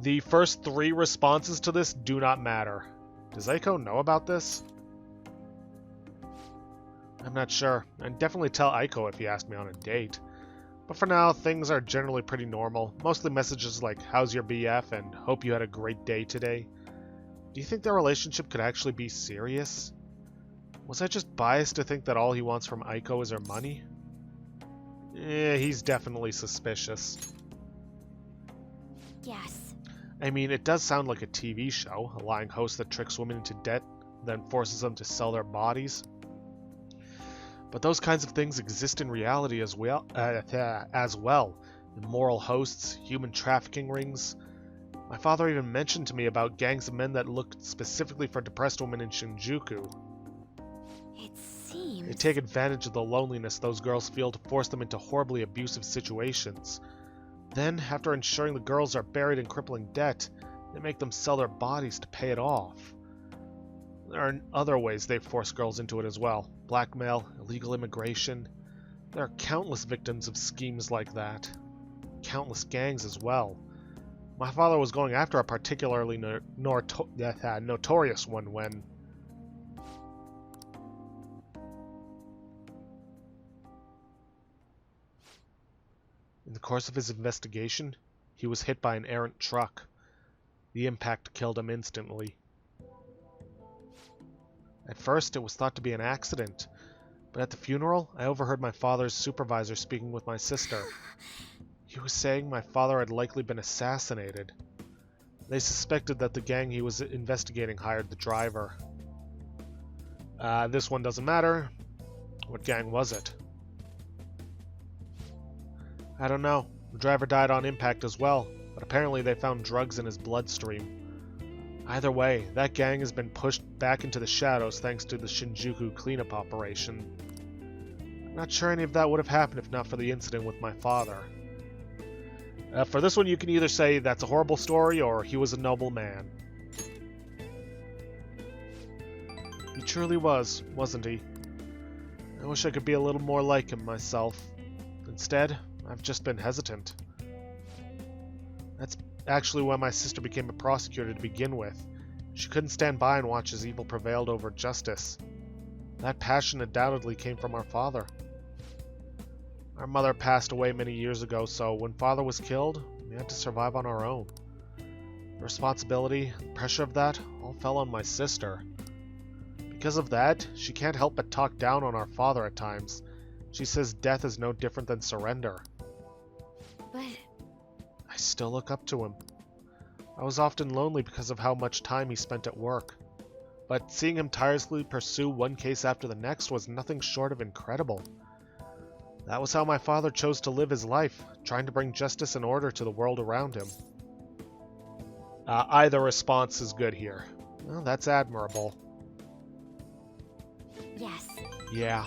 The first 3 responses to this do not matter. Does Eiko know about this? I'm not sure. I'd definitely tell Eiko if he asked me on a date. But for now, things are generally pretty normal. Mostly messages like, how's your BF, and hope you had a great day today. Do you think their relationship could actually be serious? Was I just biased to think that all he wants from Eiko is her money? He's definitely suspicious. Yes. I mean, it does sound like a TV show, a lying host that tricks women into debt, then forces them to sell their bodies. But those kinds of things exist in reality as well. Immoral hosts, human trafficking rings. My father even mentioned to me about gangs of men that looked specifically for depressed women in Shinjuku. It seems. They take advantage of the loneliness those girls feel to force them into horribly abusive situations. Then, after ensuring the girls are buried in crippling debt, they make them sell their bodies to pay it off. There are other ways they force girls into it as well. Blackmail, illegal immigration. There are countless victims of schemes like that. Countless gangs as well. My father was going after a particularly notorious one when... In the course of his investigation, he was hit by an errant truck. The impact killed him instantly. At first, it was thought to be an accident, but at the funeral, I overheard my father's supervisor speaking with my sister. He was saying my father had likely been assassinated. They suspected that the gang he was investigating hired the driver. This one doesn't matter. What gang was it? I don't know. The driver died on impact as well, but apparently they found drugs in his bloodstream. Either way, that gang has been pushed back into the shadows thanks to the Shinjuku cleanup operation. I'm not sure any of that would have happened if not for the incident with my father. For this one, you can either say that's a horrible story or he was a noble man. He truly was, wasn't he? I wish I could be a little more like him myself. Instead, I've just been hesitant. That's actually why my sister became a prosecutor to begin with. She couldn't stand by and watch as evil prevailed over justice. That passion undoubtedly came from our father. Our mother passed away many years ago, so when father was killed, we had to survive on our own. The responsibility, the pressure of that, all fell on my sister. Because of that, she can't help but talk down on our father at times. She says death is no different than surrender. But I still look up to him. I was often lonely because of how much time he spent at work. but seeing him tirelessly pursue one case after the next was nothing short of incredible. That was how my father chose to live his life, trying to bring justice and order to the world around him. Either response is good here. Well, that's admirable. Yes. Yeah.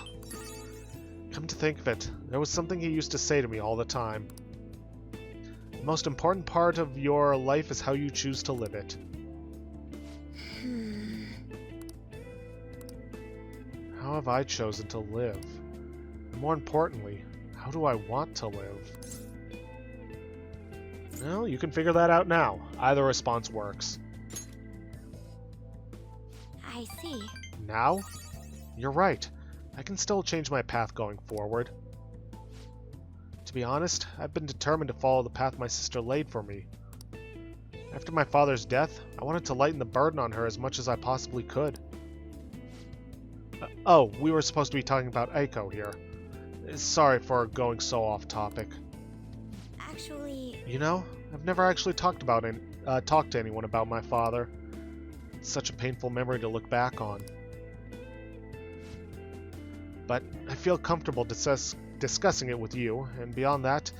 Come to think of it, there was something he used to say to me all the time. The most important part of your life is how you choose to live it. How have I chosen to live? And more importantly, how do I want to live? Well, you can figure that out now. Either response works. I see. Now? You're right. I can still change my path going forward. To be honest, I've been determined to follow the path my sister laid for me. After my father's death, I wanted to lighten the burden on her as much as I possibly could. Oh, we were supposed to be talking about Aiko here. Sorry for going so off topic. Actually... You know, I've never actually talked to anyone about my father. It's such a painful memory to look back on. But I feel comfortable discussing it with you, and beyond that,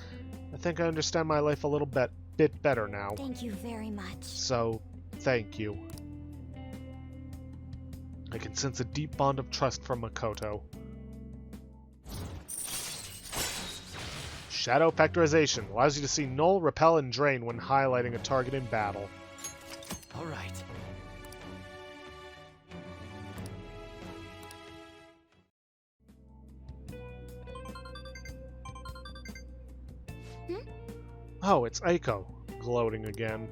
I think I understand my life a little bit better now. Thank you very much. So, thank you. I can sense a deep bond of trust from Makoto. Shadow factorization allows you to see null, repel, and drain when highlighting a target in battle. All right. Oh, it's Aiko, gloating again.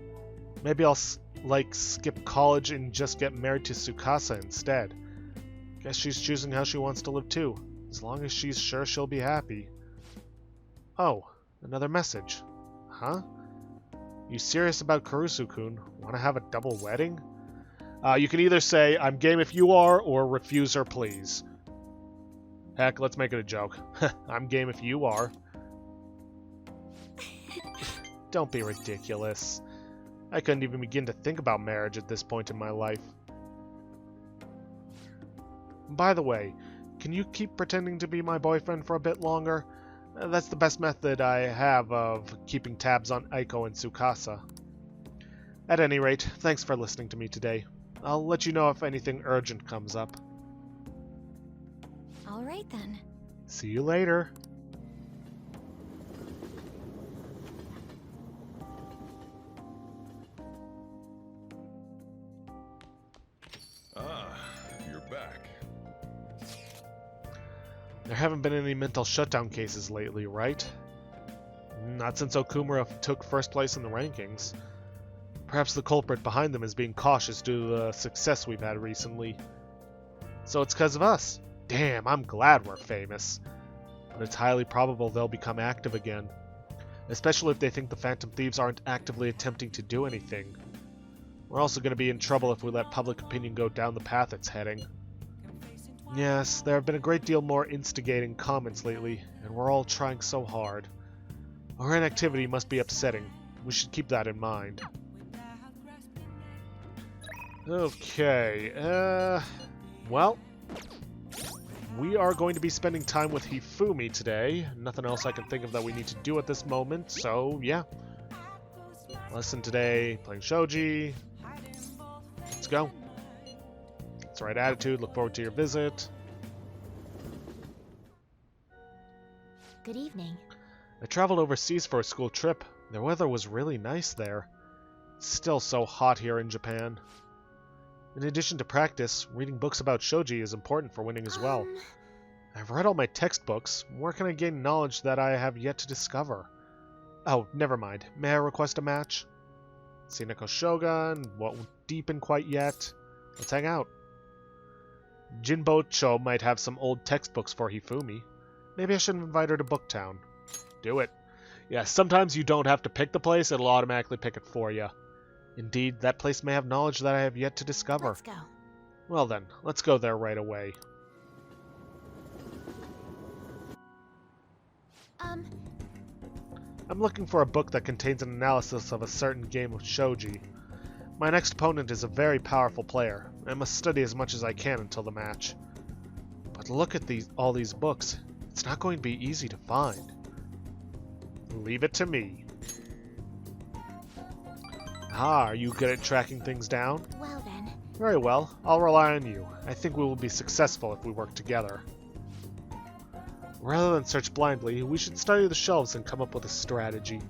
Maybe I'll skip college and just get married to Tsukasa instead. Guess she's choosing how she wants to live too, as long as she's sure she'll be happy. Oh, another message. Huh? You serious about Kurusu-kun? Want to have a double wedding? You can either say, I'm game if you are, or refuse her please. Heck, let's make it a joke. I'm game if you are. Don't be ridiculous. I couldn't even begin to think about marriage at this point in my life. By the way, can you keep pretending to be my boyfriend for a bit longer? That's the best method I have of keeping tabs on Aiko and Tsukasa. At any rate, thanks for listening to me today. I'll let you know if anything urgent comes up. All right then. See you later. Ah, you're back. There haven't been any mental shutdown cases lately, right? Not since Okumura took first place in the rankings. Perhaps the culprit behind them is being cautious due to the success we've had recently. So it's because of us. Damn, I'm glad we're famous. But it's highly probable they'll become active again. Especially if they think the Phantom Thieves aren't actively attempting to do anything. We're also going to be in trouble if we let public opinion go down the path it's heading. Yes, there have been a great deal more instigating comments lately, and we're all trying so hard. Our inactivity must be upsetting. We should keep that in mind. Okay, well, we are going to be spending time with Hifumi today. Nothing else I can think of that we need to do at this moment, so yeah. Lesson today, playing shogi. Let's go. It's the right attitude, look forward to your visit. Good evening. I traveled overseas for a school trip. The weather was really nice there. It's still so hot here in Japan. In addition to practice, reading books about shogi is important for winning as well. I've read all my textbooks. Where can I gain knowledge that I have yet to discover? Oh, never mind. May I request a match? Sinako Shogun won't deepen quite yet. Let's hang out. Jinbo-cho might have some old textbooks for Hifumi. Maybe I should invite her to Booktown. Do it. Yeah, sometimes you don't have to pick the place, it'll automatically pick it for you. Indeed, that place may have knowledge that I have yet to discover. Let's go. Well then, let's go there right away. I'm looking for a book that contains an analysis of a certain game of shogi. My next opponent is a very powerful player. I must study as much as I can until the match. But look at all these books. It's not going to be easy to find. Leave it to me. Ah, are you good at tracking things down? Well then. Very well. I'll rely on you. I think we will be successful if we work together. Rather than search blindly, we should study the shelves and come up with a strategy.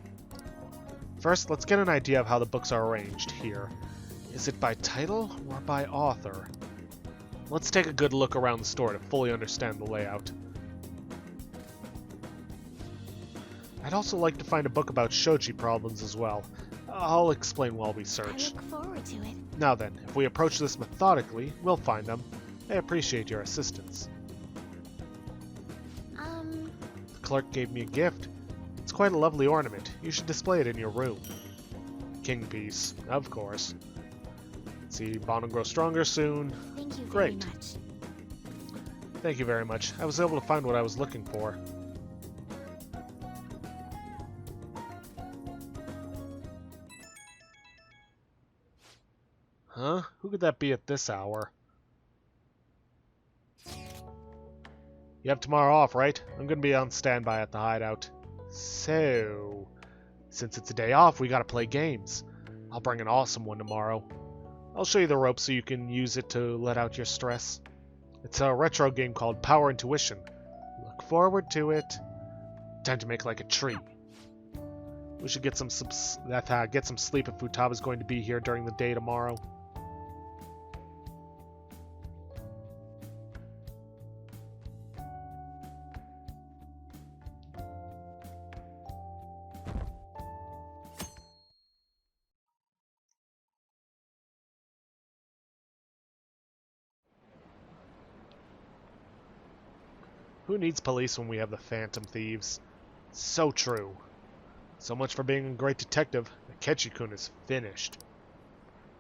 First, let's get an idea of how the books are arranged here. Is it by title or by author? Let's take a good look around the store to fully understand the layout. I'd also like to find a book about shoji problems as well. I'll explain while we I search. look forward to it. Now then, if we approach this methodically, we'll find them. I appreciate your assistance. The clerk gave me a gift. It's quite a lovely ornament. You should display it in your room. King piece, of course. Let's see, bond will grow stronger soon. Thank you very Great. much. Thank you very much. I was able to find what I was looking for. Huh? Who could that be at this hour? You have tomorrow off, right? I'm gonna be on standby at the hideout. So, since it's a day off, we gotta play games. I'll bring an awesome one tomorrow. I'll show you the ropes so you can use it to let out your stress. It's a retro game called Power Intuition. Look forward to it. Time to make like a tree. We should get some sleep if Futaba's going to be here during the day tomorrow. Who needs police when we have the Phantom Thieves? So true. So much for being a great detective. Akechi-kun is finished.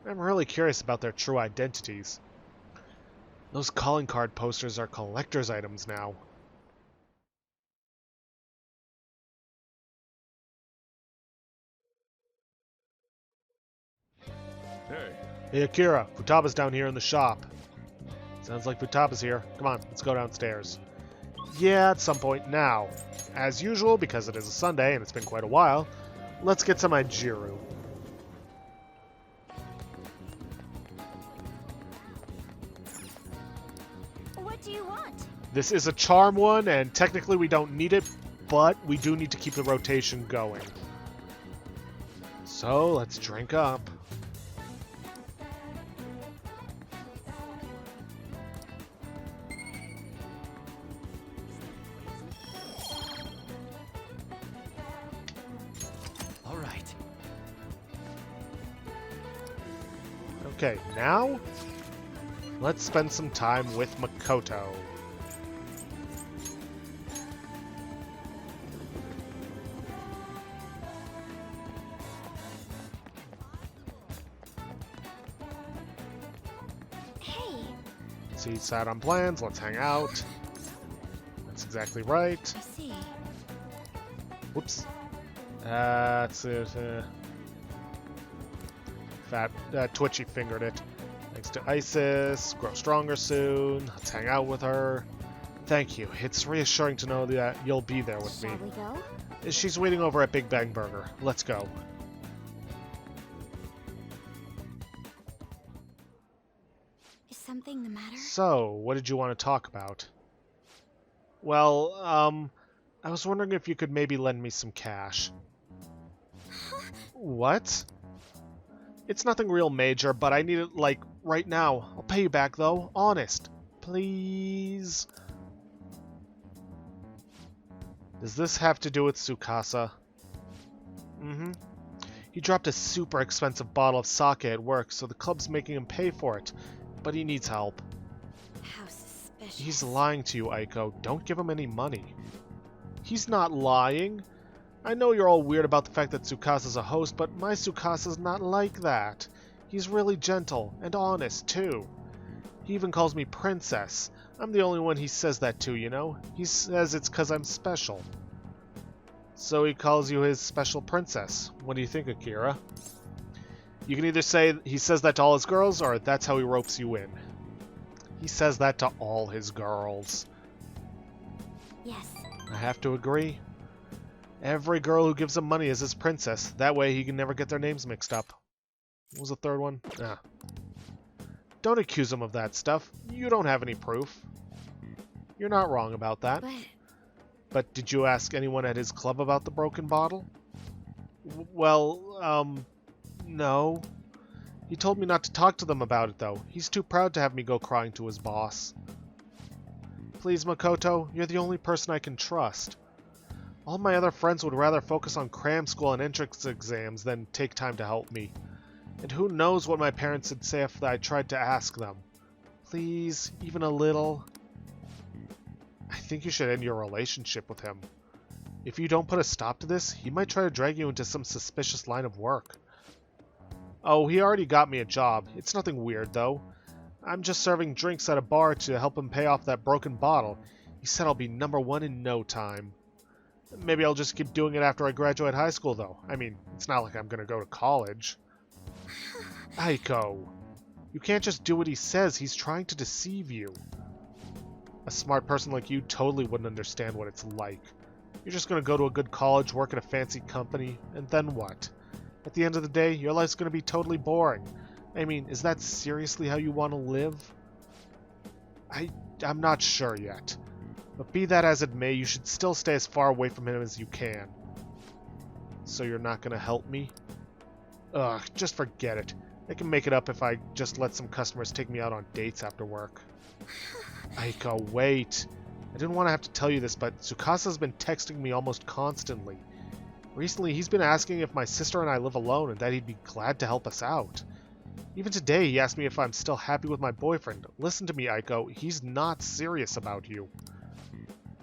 I'm really curious about their true identities. Those calling card posters are collector's items now. Hey, Hey Akira, Futaba's down here in the shop. Sounds like Futaba's here. Come on, let's go downstairs. Yeah, at some point now. As usual, because it is a Sunday and it's been quite a while, let's get some Ijiru. What do you want? This is a charm one, and technically we don't need it, but we do need to keep the rotation going. So, let's drink up. All right. Okay, now let's spend some time with Makoto. Hey, See, sat on plans, let's hang out. That's exactly right. I see. Whoops. That's it. Twitchy fingered it. Thanks to Isis. Grow stronger soon. Let's hang out with her. Thank you. It's reassuring to know that you'll be there with me. Shall we go? She's waiting over at Big Bang Burger. Let's go. Is something the matter? So, what did you want to talk about? Well, I was wondering if you could maybe lend me some cash. What? It's nothing real major, but I need it, like, right now. I'll pay you back, though. Honest. Please. Does this have to do with Tsukasa? Mm-hmm. He dropped a super expensive bottle of sake at work, so the club's making him pay for it. But he needs help. How suspicious. He's lying to you, Aiko. Don't give him any money. He's not lying. I know you're all weird about the fact that Tsukasa's a host, but my Tsukasa's not like that. He's really gentle, and honest, too. He even calls me princess. I'm the only one he says that to, you know? He says it's 'cause I'm special. So he calls you his special princess. What do you think, Akira? You can either say he says that to all his girls, or that's how he ropes you in. He says that to all his girls. Yes. I have to agree. Every girl who gives him money is his princess. That way he can never get their names mixed up. What was the third one? Ah. Don't accuse him of that stuff. You don't have any proof. You're not wrong about that. But did you ask anyone at his club about the broken bottle? Well, no. He told me not to talk to them about it, though. He's too proud to have me go crying to his boss. Please, Makoto, you're the only person I can trust. All my other friends would rather focus on cram school and entrance exams than take time to help me. And who knows what my parents would say if I tried to ask them. Please, even a little. I think you should end your relationship with him. If you don't put a stop to this, he might try to drag you into some suspicious line of work. Oh, he already got me a job. It's nothing weird, though. I'm just serving drinks at a bar to help him pay off that broken bottle. He said I'll be #1 in no time. Maybe I'll just keep doing it after I graduate high school, though. I mean, it's not like I'm gonna go to college. Aiko, you can't just do what he says. He's trying to deceive you. A smart person like you totally wouldn't understand what it's like. You're just gonna go to a good college, work at a fancy company, and then what? At the end of the day, your life's gonna be totally boring. I mean, is that seriously how you want to live? I'm not sure yet. But be that as it may, you should still stay as far away from him as you can. So you're not gonna help me? Ugh, just forget it. I can make it up if I just let some customers take me out on dates after work. Aiko, wait. I didn't want to have to tell you this, but Tsukasa's been texting me almost constantly. Recently, he's been asking if my sister and I live alone and that he'd be glad to help us out. Even today, he asked me if I'm still happy with my boyfriend. Listen to me, Aiko. He's not serious about you.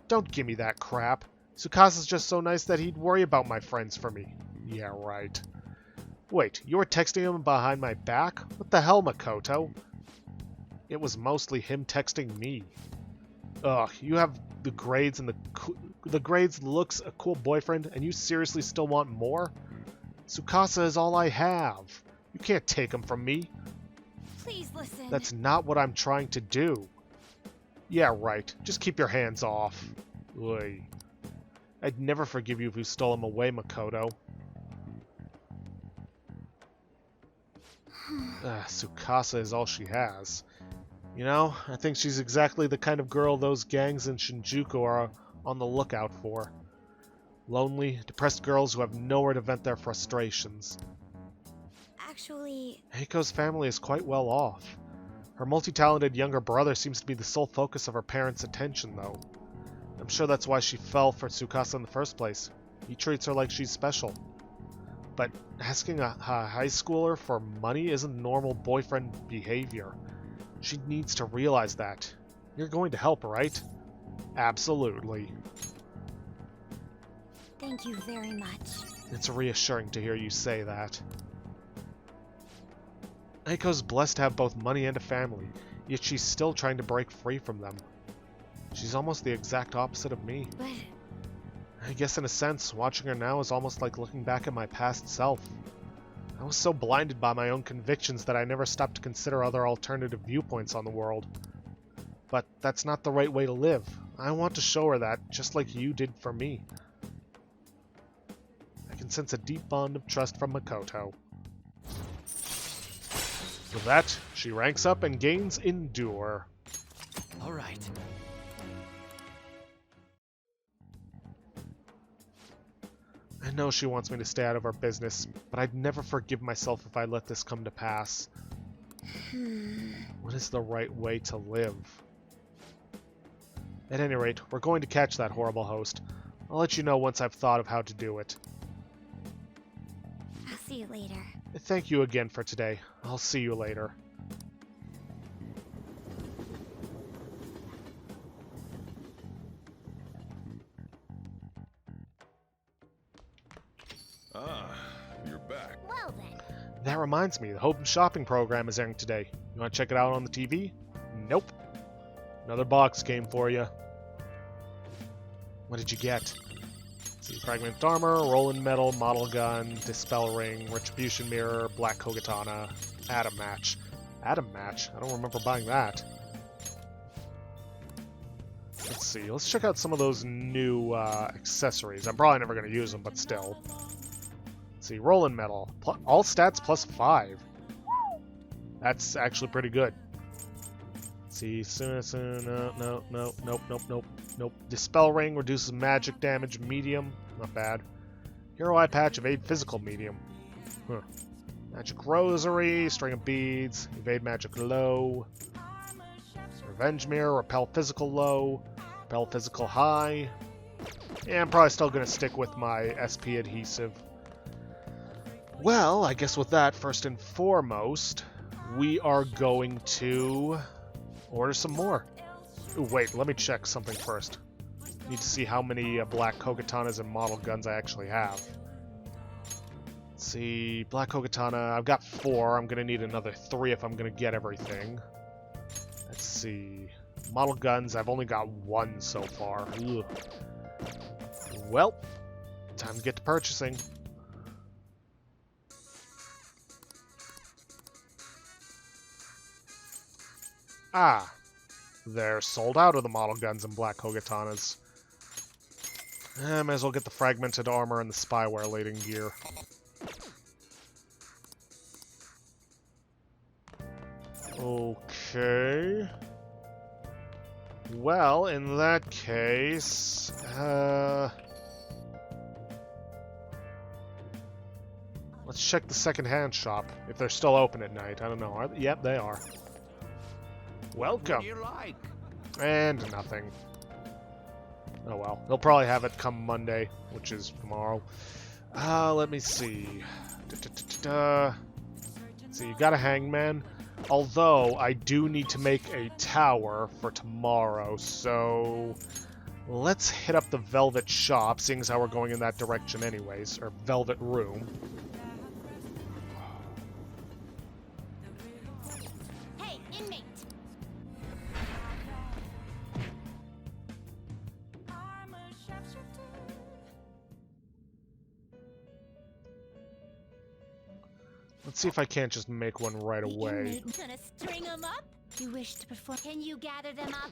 Don't give me that crap. Tsukasa's just so nice that he'd worry about my friends for me. Yeah, right. Wait, you were texting him behind my back? What the hell, Makoto? It was mostly him texting me. Ugh, you have the grades and the grades, looks, a cool boyfriend, and you seriously still want more? Tsukasa is all I have. You can't take him from me. Please listen. That's not what I'm trying to do. Yeah, right. Just keep your hands off. Oy. I'd never forgive you if you stole him away, Makoto. Tsukasa is all she has. You know, I think she's exactly the kind of girl those gangs in Shinjuku are on the lookout for. Lonely, depressed girls who have nowhere to vent their frustrations. Actually... Eiko's family is quite well off. Her multi-talented younger brother seems to be the sole focus of her parents' attention, though. I'm sure that's why she fell for Tsukasa in the first place. He treats her like she's special. But asking a high schooler for money isn't normal boyfriend behavior. She needs to realize that. You're going to help, right? Absolutely. Thank you very much. It's reassuring to hear you say that. Eiko's blessed to have both money and a family, yet she's still trying to break free from them. She's almost the exact opposite of me. But... I guess in a sense, watching her now is almost like looking back at my past self. I was so blinded by my own convictions that I never stopped to consider other alternative viewpoints on the world. But that's not the right way to live. I want to show her that, just like you did for me. I can sense a deep bond of trust from Makoto. With that, she ranks up and gains Endure. All right. I know she wants me to stay out of her business, but I'd never forgive myself if I let this come to pass. What is the right way to live? At any rate, we're going to catch that horrible host. I'll let you know once I've thought of how to do it. I'll see you later. Thank you again for today. I'll see you later. Ah, you're back. Well then. That reminds me, the Hope Shopping program is airing today. You want to check it out on the TV? Nope. Another box came for you. What did you get? See, fragmented armor, rolling metal, model gun, dispel ring, retribution mirror, black kogatana, atom match. Atom match? I don't remember buying that. Let's see. Let's check out some of those new accessories. I'm probably never going to use them, but still. Let's see. Rolling metal. All stats plus 5. That's actually pretty good. See, nope. Dispel ring reduces magic damage, medium, not bad. Hero eye patch, evade physical, medium. Huh. Magic rosary, string of beads, evade magic, low. Revenge mirror, repel physical, low. Repel physical, high. Yeah, I'm probably still gonna stick with my SP adhesive. Well, I guess with that, first and foremost, we are going to order some more. Ooh, wait, let me check something first. Need to see how many black kogatanas and model guns I actually have. Let's see, black kogatana, I've got 4. I'm gonna need another 3 if I'm gonna get everything. Let's see. Model guns, I've only got 1 so far. Ugh. Well, time to get to purchasing. Ah, they're sold out of the model guns and black kogatanas. I might as well get the fragmented armor and the spyware lading gear. Okay. Well, in that case, let's check the second-hand shop, if they're still open at night. I don't know. Yep, they are. Welcome. What do you like? And nothing. Oh well. They'll probably have it come Monday, which is tomorrow. Let me see. See, you got a hangman. Although, I do need to make a tower for tomorrow, so let's hit up the Velvet Shop, seeing as how we're going in that direction anyways, or Velvet Room. Hey, inmate! Let's see if I can't just make one right away. Gonna string them up? You wish to perform? Can you gather them up?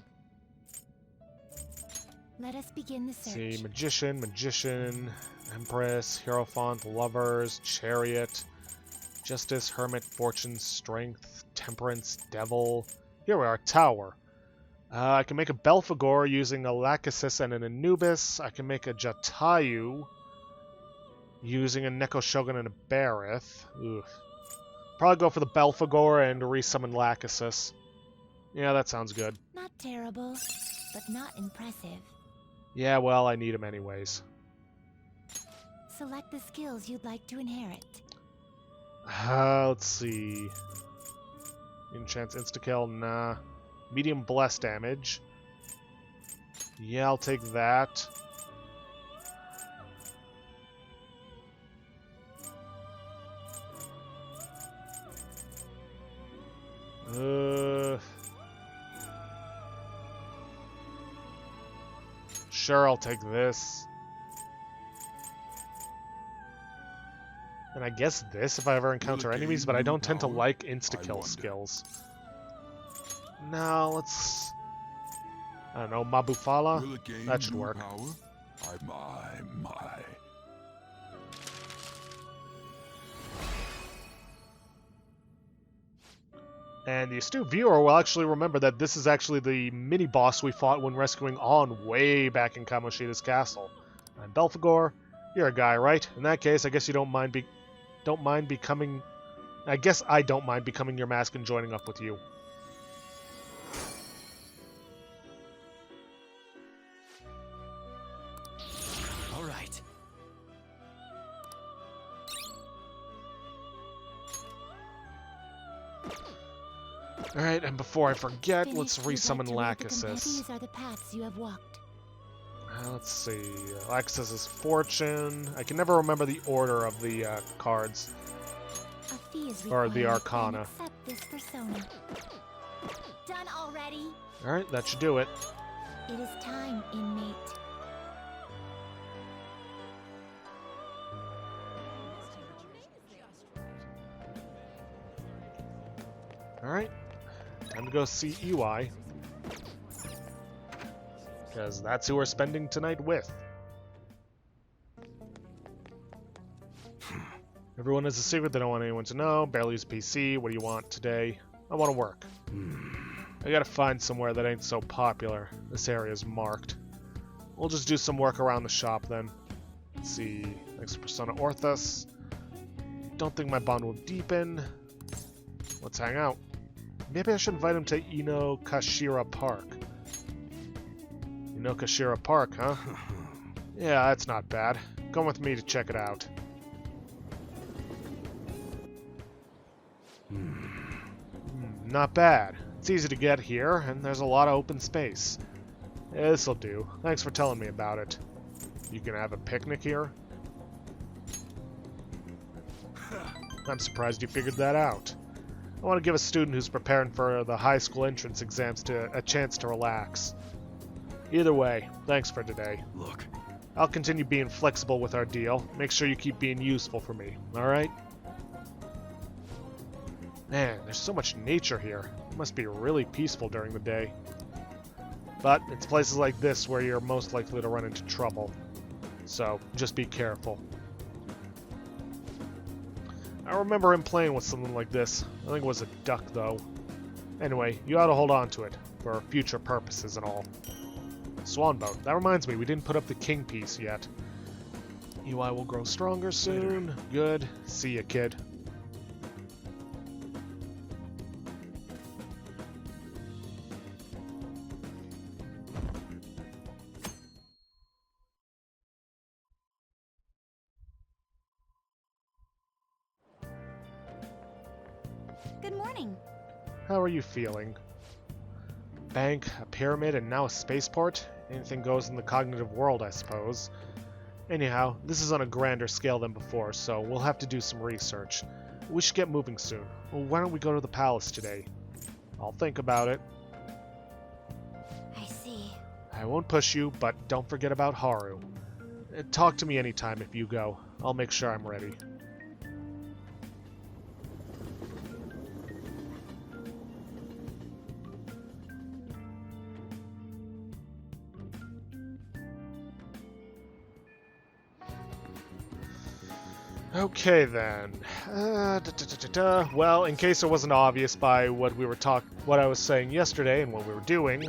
Let us begin the search. See, Magician, Empress, Hierophant, Lovers, Chariot, Justice, Hermit, Fortune, Strength, Temperance, Devil. Here we are, Tower. I can make a Belphegor using a Lachesis and an Anubis. I can make a Jatayu using a Neko Shogun and a Barith. Ugh. Probably go for the Belphegor and resummon Lachesis. Yeah, that sounds good. Not terrible, but not impressive. Yeah, well, I need him anyways. Select the skills you'd like to inherit. Let's see. Enchants insta-kill, nah. Medium bless damage. Yeah, I'll take that. Sure, I'll take this. And I guess this if I ever encounter enemies, but I don't tend to like insta-kill skills. Now, let's... I don't know, Mabufala? That should work. My. And the astute viewer will actually remember that this is actually the mini-boss we fought when rescuing On way back in Kamoshida's castle. I'm Belphegor. You're a guy, right? In that case, I guess you don't mind becoming... I guess I don't mind becoming your mask and joining up with you. All right. Alright, and before I forget, let's Finished, you'd resummon like to read the Lachesis. These are the paths you have walked. Let's see. Lachesis' Fortune. I can never remember the order of the cards. A fee is Or the required, Arcana. and accept this persona. Done already? Alright, that should do it. It is time, inmate. Alright. Time to go see EY. Because that's who we're spending tonight with. Everyone has a secret they don't want anyone to know. Barely use PC. What do you want today? I want to work. I gotta find somewhere that ain't so popular. This area is marked. We'll just do some work around the shop then. Let's see. Thanks to Persona Orthus. Don't think my bond will deepen. Let's hang out. Maybe I should invite him to Inokashira Park. Inokashira Park, huh? Yeah, that's not bad. Come with me to check it out. Not bad. It's easy to get here, and there's a lot of open space. Yeah, this'll do. Thanks for telling me about it. You can have a picnic here? I'm surprised you figured that out. I want to give a student who's preparing for the high school entrance exams a chance to relax. Either way, thanks for today. Look. I'll continue being flexible with our deal. Make sure you keep being useful for me, alright? Man, there's so much nature here. It must be really peaceful during the day. But it's places like this where you're most likely to run into trouble. So, just be careful. I remember him playing with something like this. I think it was a duck, though. Anyway, you ought to hold on to it, for future purposes and all. Swan boat. That reminds me, we didn't put up the king piece yet. EY will grow stronger soon. Good. See ya, kid. Good morning. How are you feeling? Bank, a pyramid, and now a spaceport? Anything goes in the cognitive world, I suppose. Anyhow, this is on a grander scale than before, so we'll have to do some research. We should get moving soon. Well, why don't we go to the palace today? I'll think about it. I see. I won't push you, but don't forget about Haru. Talk to me anytime if you go. I'll make sure I'm ready. Okay then. Well, in case it wasn't obvious by what I was saying yesterday and what we were doing,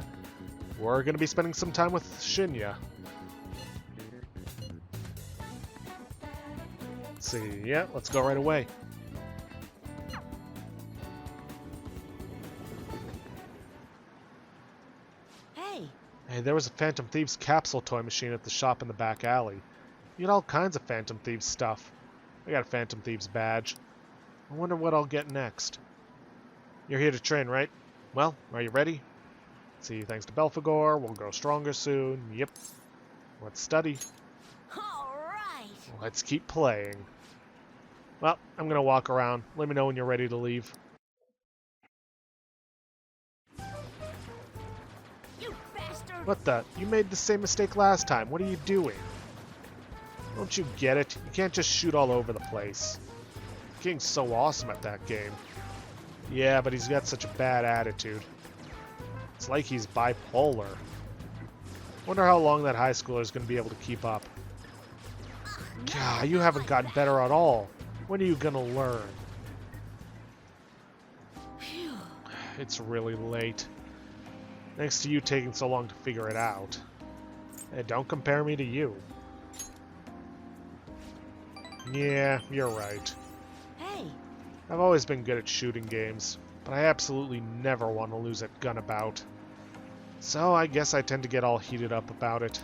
we're gonna be spending some time with Shinya. Let's see, yeah, let's go right away. Hey, there was a Phantom Thieves capsule toy machine at the shop in the back alley. You had all kinds of Phantom Thieves stuff. I got a Phantom Thieves badge. I wonder what I'll get next. You're here to train, right? Well, are you ready? See, thanks to Belphegor, we'll grow stronger soon. Yep. Let's study. All right. Let's keep playing. Well, I'm gonna walk around. Let me know when you're ready to leave. You bastard. What the? You made the same mistake last time. What are you doing? Don't you get it? You can't just shoot all over the place. King's so awesome at that game. Yeah, but he's got such a bad attitude. It's like he's bipolar. Wonder how long that high schooler is going to be able to keep up. God, you haven't gotten better at all. When are you going to learn? It's really late. Thanks to you taking so long to figure it out. Hey, don't compare me to you. Yeah, you're right. Hey. I've always been good at shooting games, but I absolutely never want to lose at Gunabout. So I guess I tend to get all heated up about it.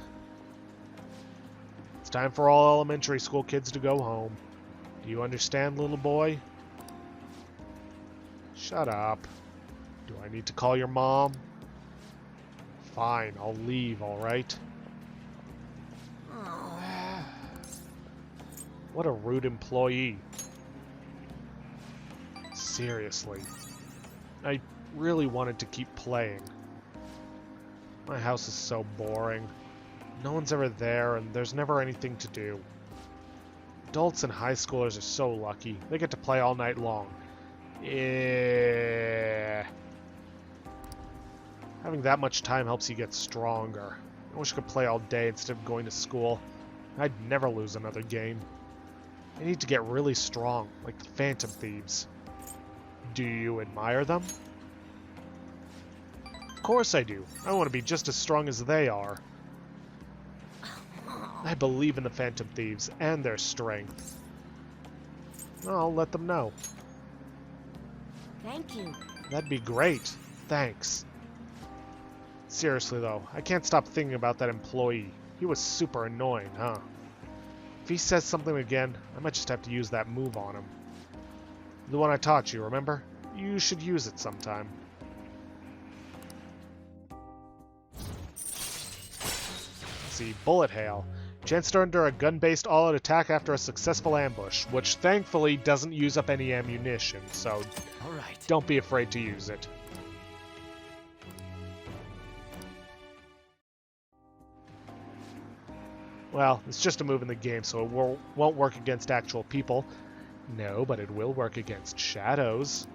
It's time for all elementary school kids to go home. Do you understand, little boy? Shut up. Do I need to call your mom? Fine, I'll leave, alright? What a rude employee. Seriously. I really wanted to keep playing. My house is so boring. No one's ever there, and there's never anything to do. Adults and high schoolers are so lucky. They get to play all night long. Yeah. Having that much time helps you get stronger. I wish I could play all day instead of going to school. I'd never lose another game. I need to get really strong, like the Phantom Thieves. Do you admire them? Of course I do. I want to be just as strong as they are. I believe in the Phantom Thieves and their strength. I'll let them know. Thank you. That'd be great. Thanks. Seriously though, I can't stop thinking about that employee. He was super annoying, huh? If he says something again, I might just have to use that move on him. The one I taught you, remember? You should use it sometime. Let's see, Bullet Hail. Chance to endure a gun-based all-out attack after a successful ambush, which thankfully doesn't use up any ammunition, so All right. don't be afraid to use it. Well, it's just a move in the game, so it won't work against actual people. No, but it will work against shadows.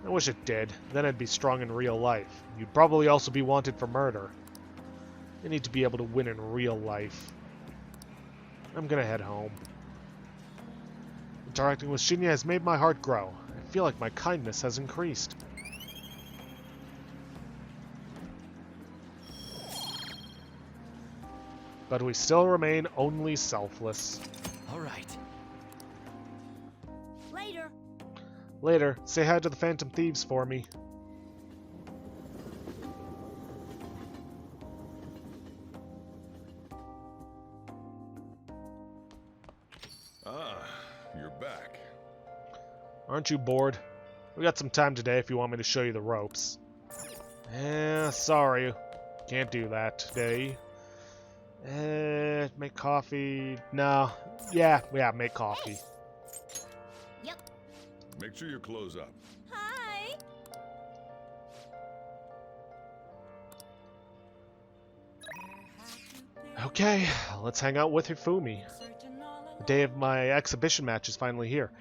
I wish it did. Then I'd be strong in real life. You'd probably also be wanted for murder. I need to be able to win in real life. I'm gonna head home. Interacting with Shinya has made my heart grow. I feel like my kindness has increased. But we still remain only selfless. All right. Later. Later, say hi to the Phantom Thieves for me. Ah, you're back. Aren't you bored? We got some time today if you want me to show you the ropes. Sorry. Can't do that today. Make coffee. No. Yeah, make coffee. Yep. Make sure your clothes up. Hi. Okay, let's hang out with Hifumi. The day of my exhibition match is finally here.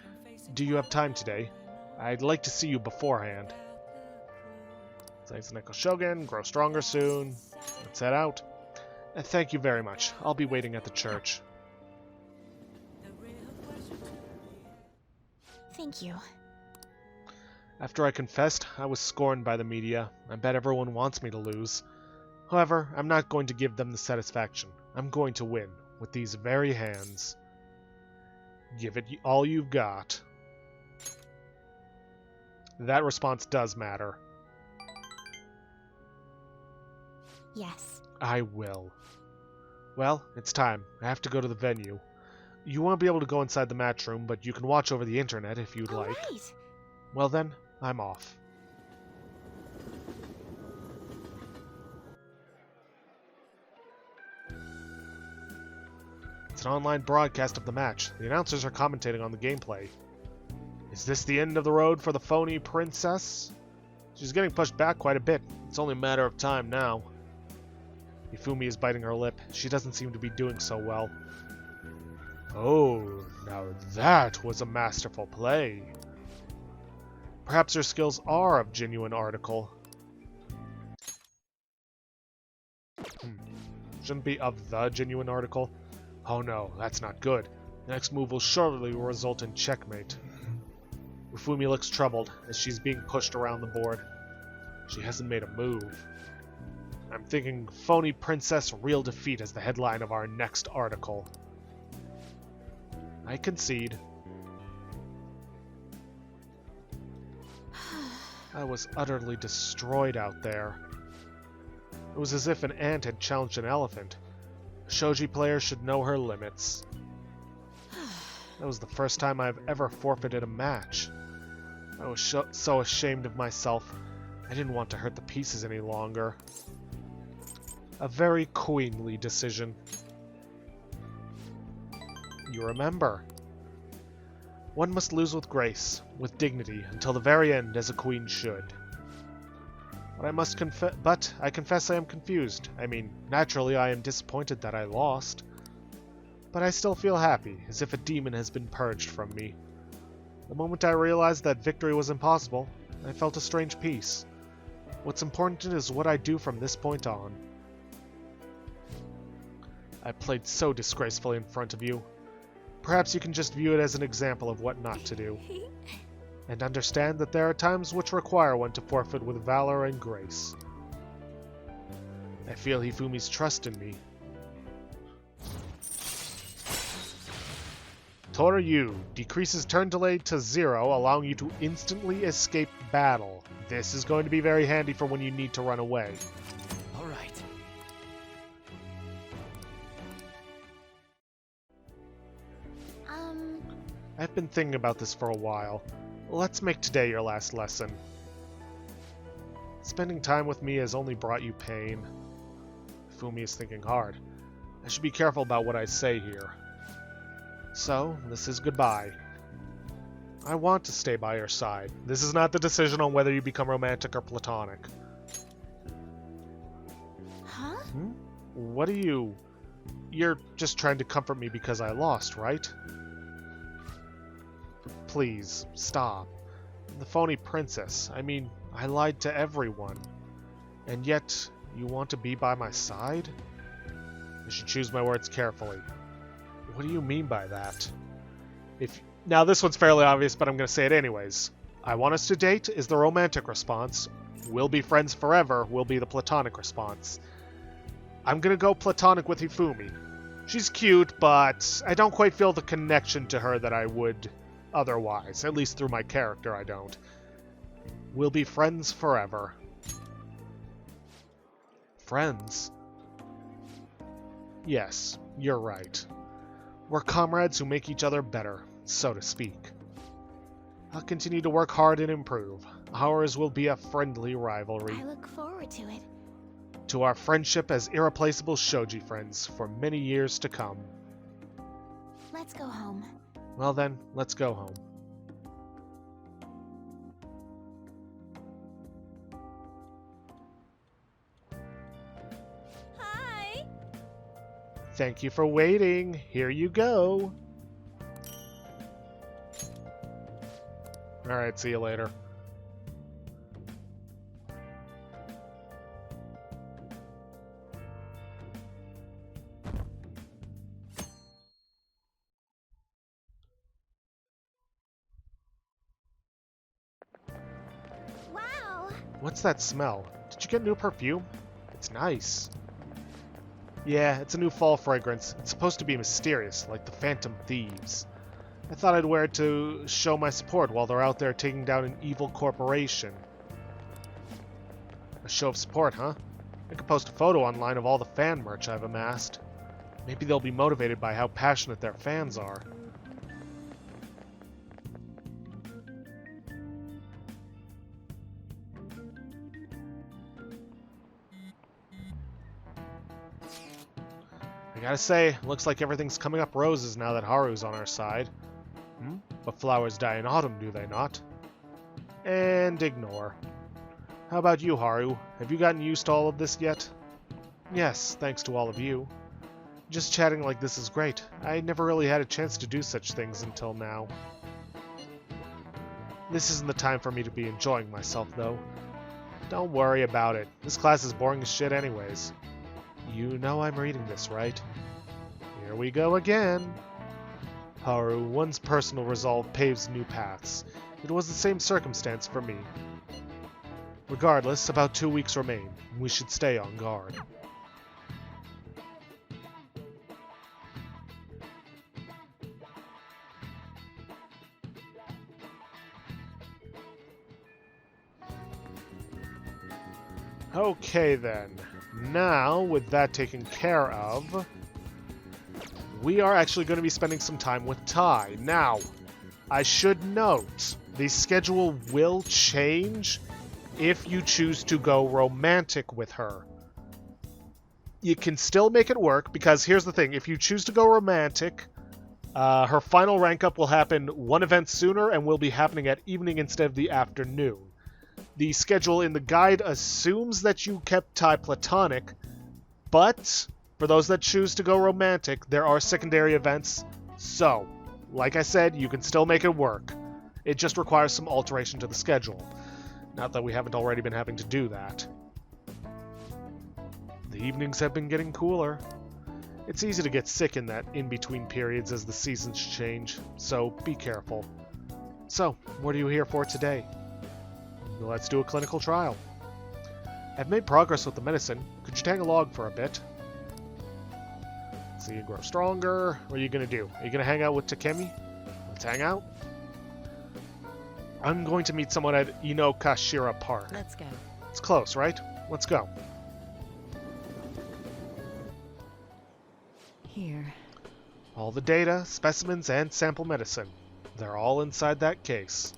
Do you have time today? I'd like to see you beforehand. Thanks, Neko Shogun. Grow stronger soon. Let's head out. Thank you very much. I'll be waiting at the church. Thank you. After I confessed, I was scorned by the media. I bet everyone wants me to lose. However, I'm not going to give them the satisfaction. I'm going to win, with these very hands. Give it all you've got. That response does matter. Yes. I will. Well, it's time. I have to go to the venue. You won't be able to go inside the match room, but you can watch over the internet if you'd like. Right. Well then, I'm off. It's an online broadcast of the match. The announcers are commentating on the gameplay. Is this the end of the road for the phony princess? She's getting pushed back quite a bit. It's only a matter of time now. Hifumi is biting her lip. She doesn't seem to be doing so well. Oh, now that was a masterful play. Perhaps her skills are of genuine article. Shouldn't be of the genuine article. Oh no, that's not good. The next move will surely result in checkmate. Hifumi looks troubled as she's being pushed around the board. She hasn't made a move. I'm thinking phony princess real defeat as the headline of our next article. I concede. I was utterly destroyed out there. It was as if an ant had challenged an elephant. A shogi player should know her limits. That was the first time I've ever forfeited a match. I was so ashamed of myself. I didn't want to hurt the pieces any longer. A very queenly decision. You remember. One must lose with grace, with dignity, until the very end, as a queen should. But I confess I am confused. I mean, naturally I am disappointed that I lost. But I still feel happy, as if a demon has been purged from me. The moment I realized that victory was impossible, I felt a strange peace. What's important is what I do from this point on. I played so disgracefully in front of you. Perhaps you can just view it as an example of what not to do, and understand that there are times which require one to forfeit with valor and grace. I feel Hifumi's trust in me. Toryu decreases turn delay to 0, allowing you to instantly escape battle. This is going to be very handy for when you need to run away. All right. I've been thinking about this for a while. Let's make today your last lesson. Spending time with me has only brought you pain. Hifumi is thinking hard. I should be careful about what I say here. So, this is goodbye. I want to stay by your side. This is not the decision on whether you become romantic or platonic. Huh? What are you... You're just trying to comfort me because I lost, right? Please, stop. The phony princess. I mean, I lied to everyone. And yet, you want to be by my side? I should choose my words carefully. What do you mean by that? Now, this one's fairly obvious, but I'm going to say it anyways. I want us to date is the romantic response. We'll be friends forever will be the platonic response. I'm going to go platonic with Hifumi. She's cute, but I don't quite feel the connection to her that I would otherwise. At least through my character, I don't. We'll be friends forever. Friends? Yes, you're right. We're comrades who make each other better, so to speak. I'll continue to work hard and improve. Ours will be a friendly rivalry. I look forward to it. To our friendship as irreplaceable shogi friends for many years to come. Let's go home. Well then, let's go home. Hi! Thank you for waiting. Here you go. Alright, see you later. Wow! What's that smell? Did you get new perfume? It's nice. Yeah, it's a new fall fragrance. It's supposed to be mysterious, like the Phantom Thieves. I thought I'd wear it to show my support while they're out there taking down an evil corporation. A show of support, huh? I could post a photo online of all the fan merch I've amassed. Maybe they'll be motivated by how passionate their fans are. I gotta say, looks like everything's coming up roses now that Haru's on our side. But flowers die in autumn, do they not? And ignore. How about you, Haru? Have you gotten used to all of this yet? Yes, thanks to all of you. Just chatting like this is great. I never really had a chance to do such things until now. This isn't the time for me to be enjoying myself, though. Don't worry about it. This class is boring as shit anyways. You know I'm reading this, right? Here we go again. Haru, one's personal resolve paves new paths. It was the same circumstance for me. Regardless, about 2 weeks remain. We should stay on guard. Okay then. Now, with that taken care of, we are actually going to be spending some time with Tai. Now, I should note, the schedule will change if you choose to go romantic with her. You can still make it work, because here's the thing. If you choose to go romantic, her final rank up will happen one event sooner and will be happening at evening instead of the afternoon. The schedule in the guide assumes that you kept Tai platonic, but for those that choose to go romantic, there are secondary events. So, like I said, you can still make it work. It just requires some alteration to the schedule. Not that we haven't already been having to do that. The evenings have been getting cooler. It's easy to get sick in that in-between periods as the seasons change, so be careful. So, what are you here for today? Let's do a clinical trial. I've made progress with the medicine. Could you tag along for a bit? So you grow stronger. What are you going to do? Are you going to hang out with Takemi? Let's hang out. I'm going to meet someone at Inokashira Park. Let's go. It's close, right? Let's go. Here. All the data, specimens, and sample medicine. They're all inside that case.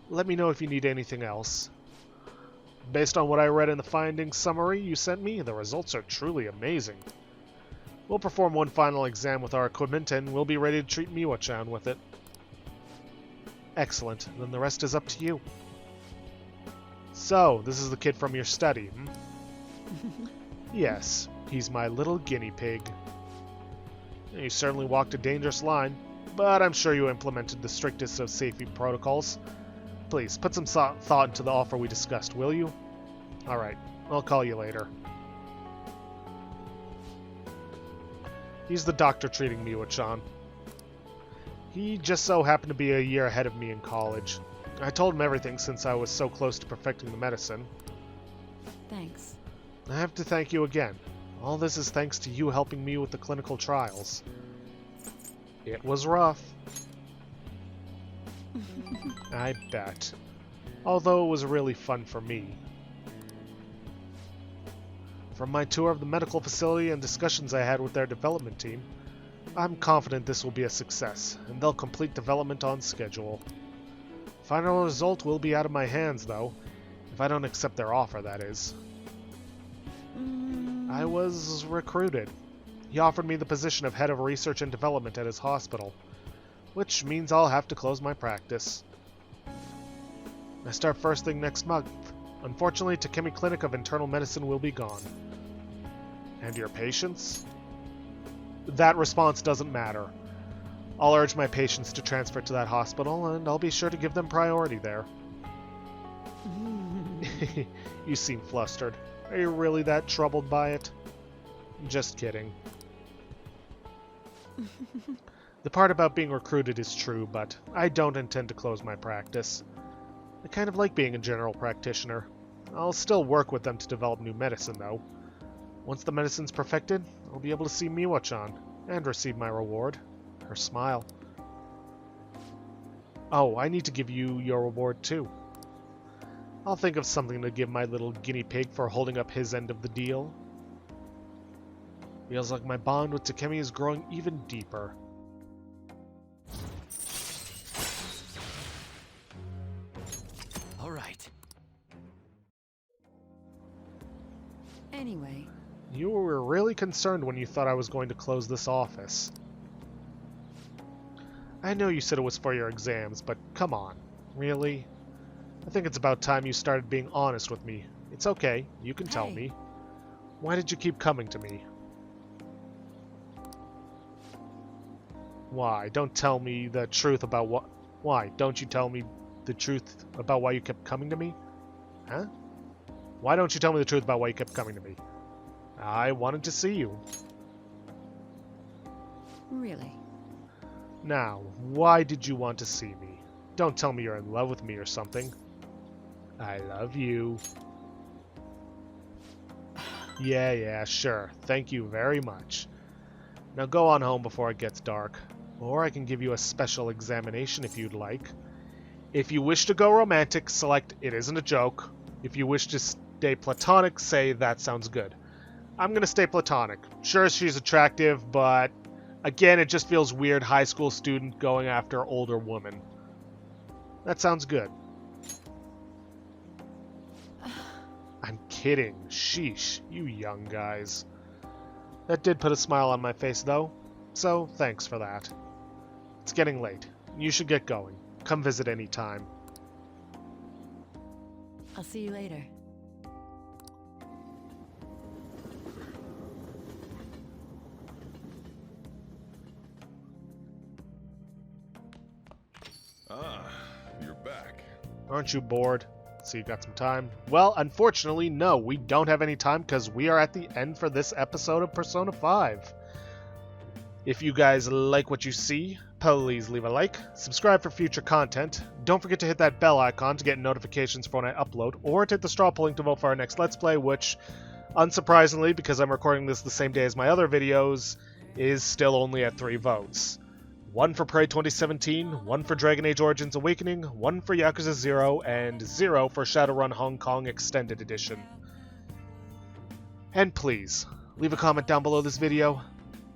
Let me know if you need anything else. Based on what I read in the findings summary you sent me, the results are truly amazing. We'll perform one final exam with our equipment, and we'll be ready to treat Miwa-chan with it. Excellent. Then the rest is up to you. So, this is the kid from your study, hmm? Yes, he's my little guinea pig. You certainly walked a dangerous line, but I'm sure you implemented the strictest of safety protocols. Please, put some thought into the offer we discussed, will you? Alright, I'll call you later. He's the doctor treating Miwa-chan. He just so happened to be a year ahead of me in college. I told him everything since I was so close to perfecting the medicine. Thanks. I have to thank you again. All this is thanks to you helping me with the clinical trials. It was rough. I bet. Although it was really fun for me. From my tour of the medical facility and discussions I had with their development team, I'm confident this will be a success, and they'll complete development on schedule. Final result will be out of my hands, though, if I don't accept their offer, that is. I was recruited. He offered me the position of head of research and development at his hospital, which means I'll have to close my practice. I start first thing next month. Unfortunately, Takemi Clinic of Internal Medicine will be gone. And your patients? That response doesn't matter. I'll urge my patients to transfer to that hospital, and I'll be sure to give them priority there. You seem flustered. Are you really that troubled by it? Just kidding. The part about being recruited is true, but I don't intend to close my practice. I kind of like being a general practitioner. I'll still work with them to develop new medicine, though. Once the medicine's perfected, I'll be able to see Miwa-chan and receive my reward. Her smile. Oh, I need to give you your reward, too. I'll think of something to give my little guinea pig for holding up his end of the deal. Feels like my bond with Takemi is growing even deeper. All right. Anyway, You were really concerned when you thought I was going to close this office. I know you said it was for your exams, but come on. Really? I think it's about time you started being honest with me. It's okay, you can tell Hey. me. Why did you keep coming to me? Why? Don't tell me the truth about what... Why? Don't you tell me the truth about why you kept coming to me? Huh? Why don't you tell me the truth about why you kept coming to me? I wanted to see you. really. Now, why did you want to see me? Don't tell me you're in love with me or something. I love you. Yeah, sure. Thank you very much. Now go on home before it gets dark. Or I can give you a special examination if you'd like. If you wish to go romantic, select It Isn't a Joke. If you wish to stay platonic, say That Sounds Good. I'm gonna stay platonic. Sure, she's attractive, but again, it just feels weird high school student going after older woman. That sounds good. I'm kidding. Sheesh, you young guys. That did put a smile on my face, though, so thanks for that. It's getting late. You should get going. Come visit any time. I'll see you later. back. Aren't you bored? So you got some time? Well, unfortunately, no, we don't have any time because we are at the end for this episode of Persona 5. If you guys like what you see, please leave a like, subscribe for future content, don't forget to hit that bell icon to get notifications for when I upload, or to hit the straw polling to vote for our next Let's Play, which, unsurprisingly, because I'm recording this the same day as my other videos, is still only at 3 votes. 1 for Prey 2017, 1 for Dragon Age Origins Awakening, 1 for Yakuza 0, and 0 for Shadowrun Hong Kong Extended Edition. And please, leave a comment down below this video.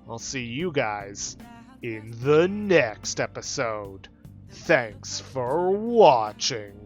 I'll see you guys in the next episode. Thanks for watching.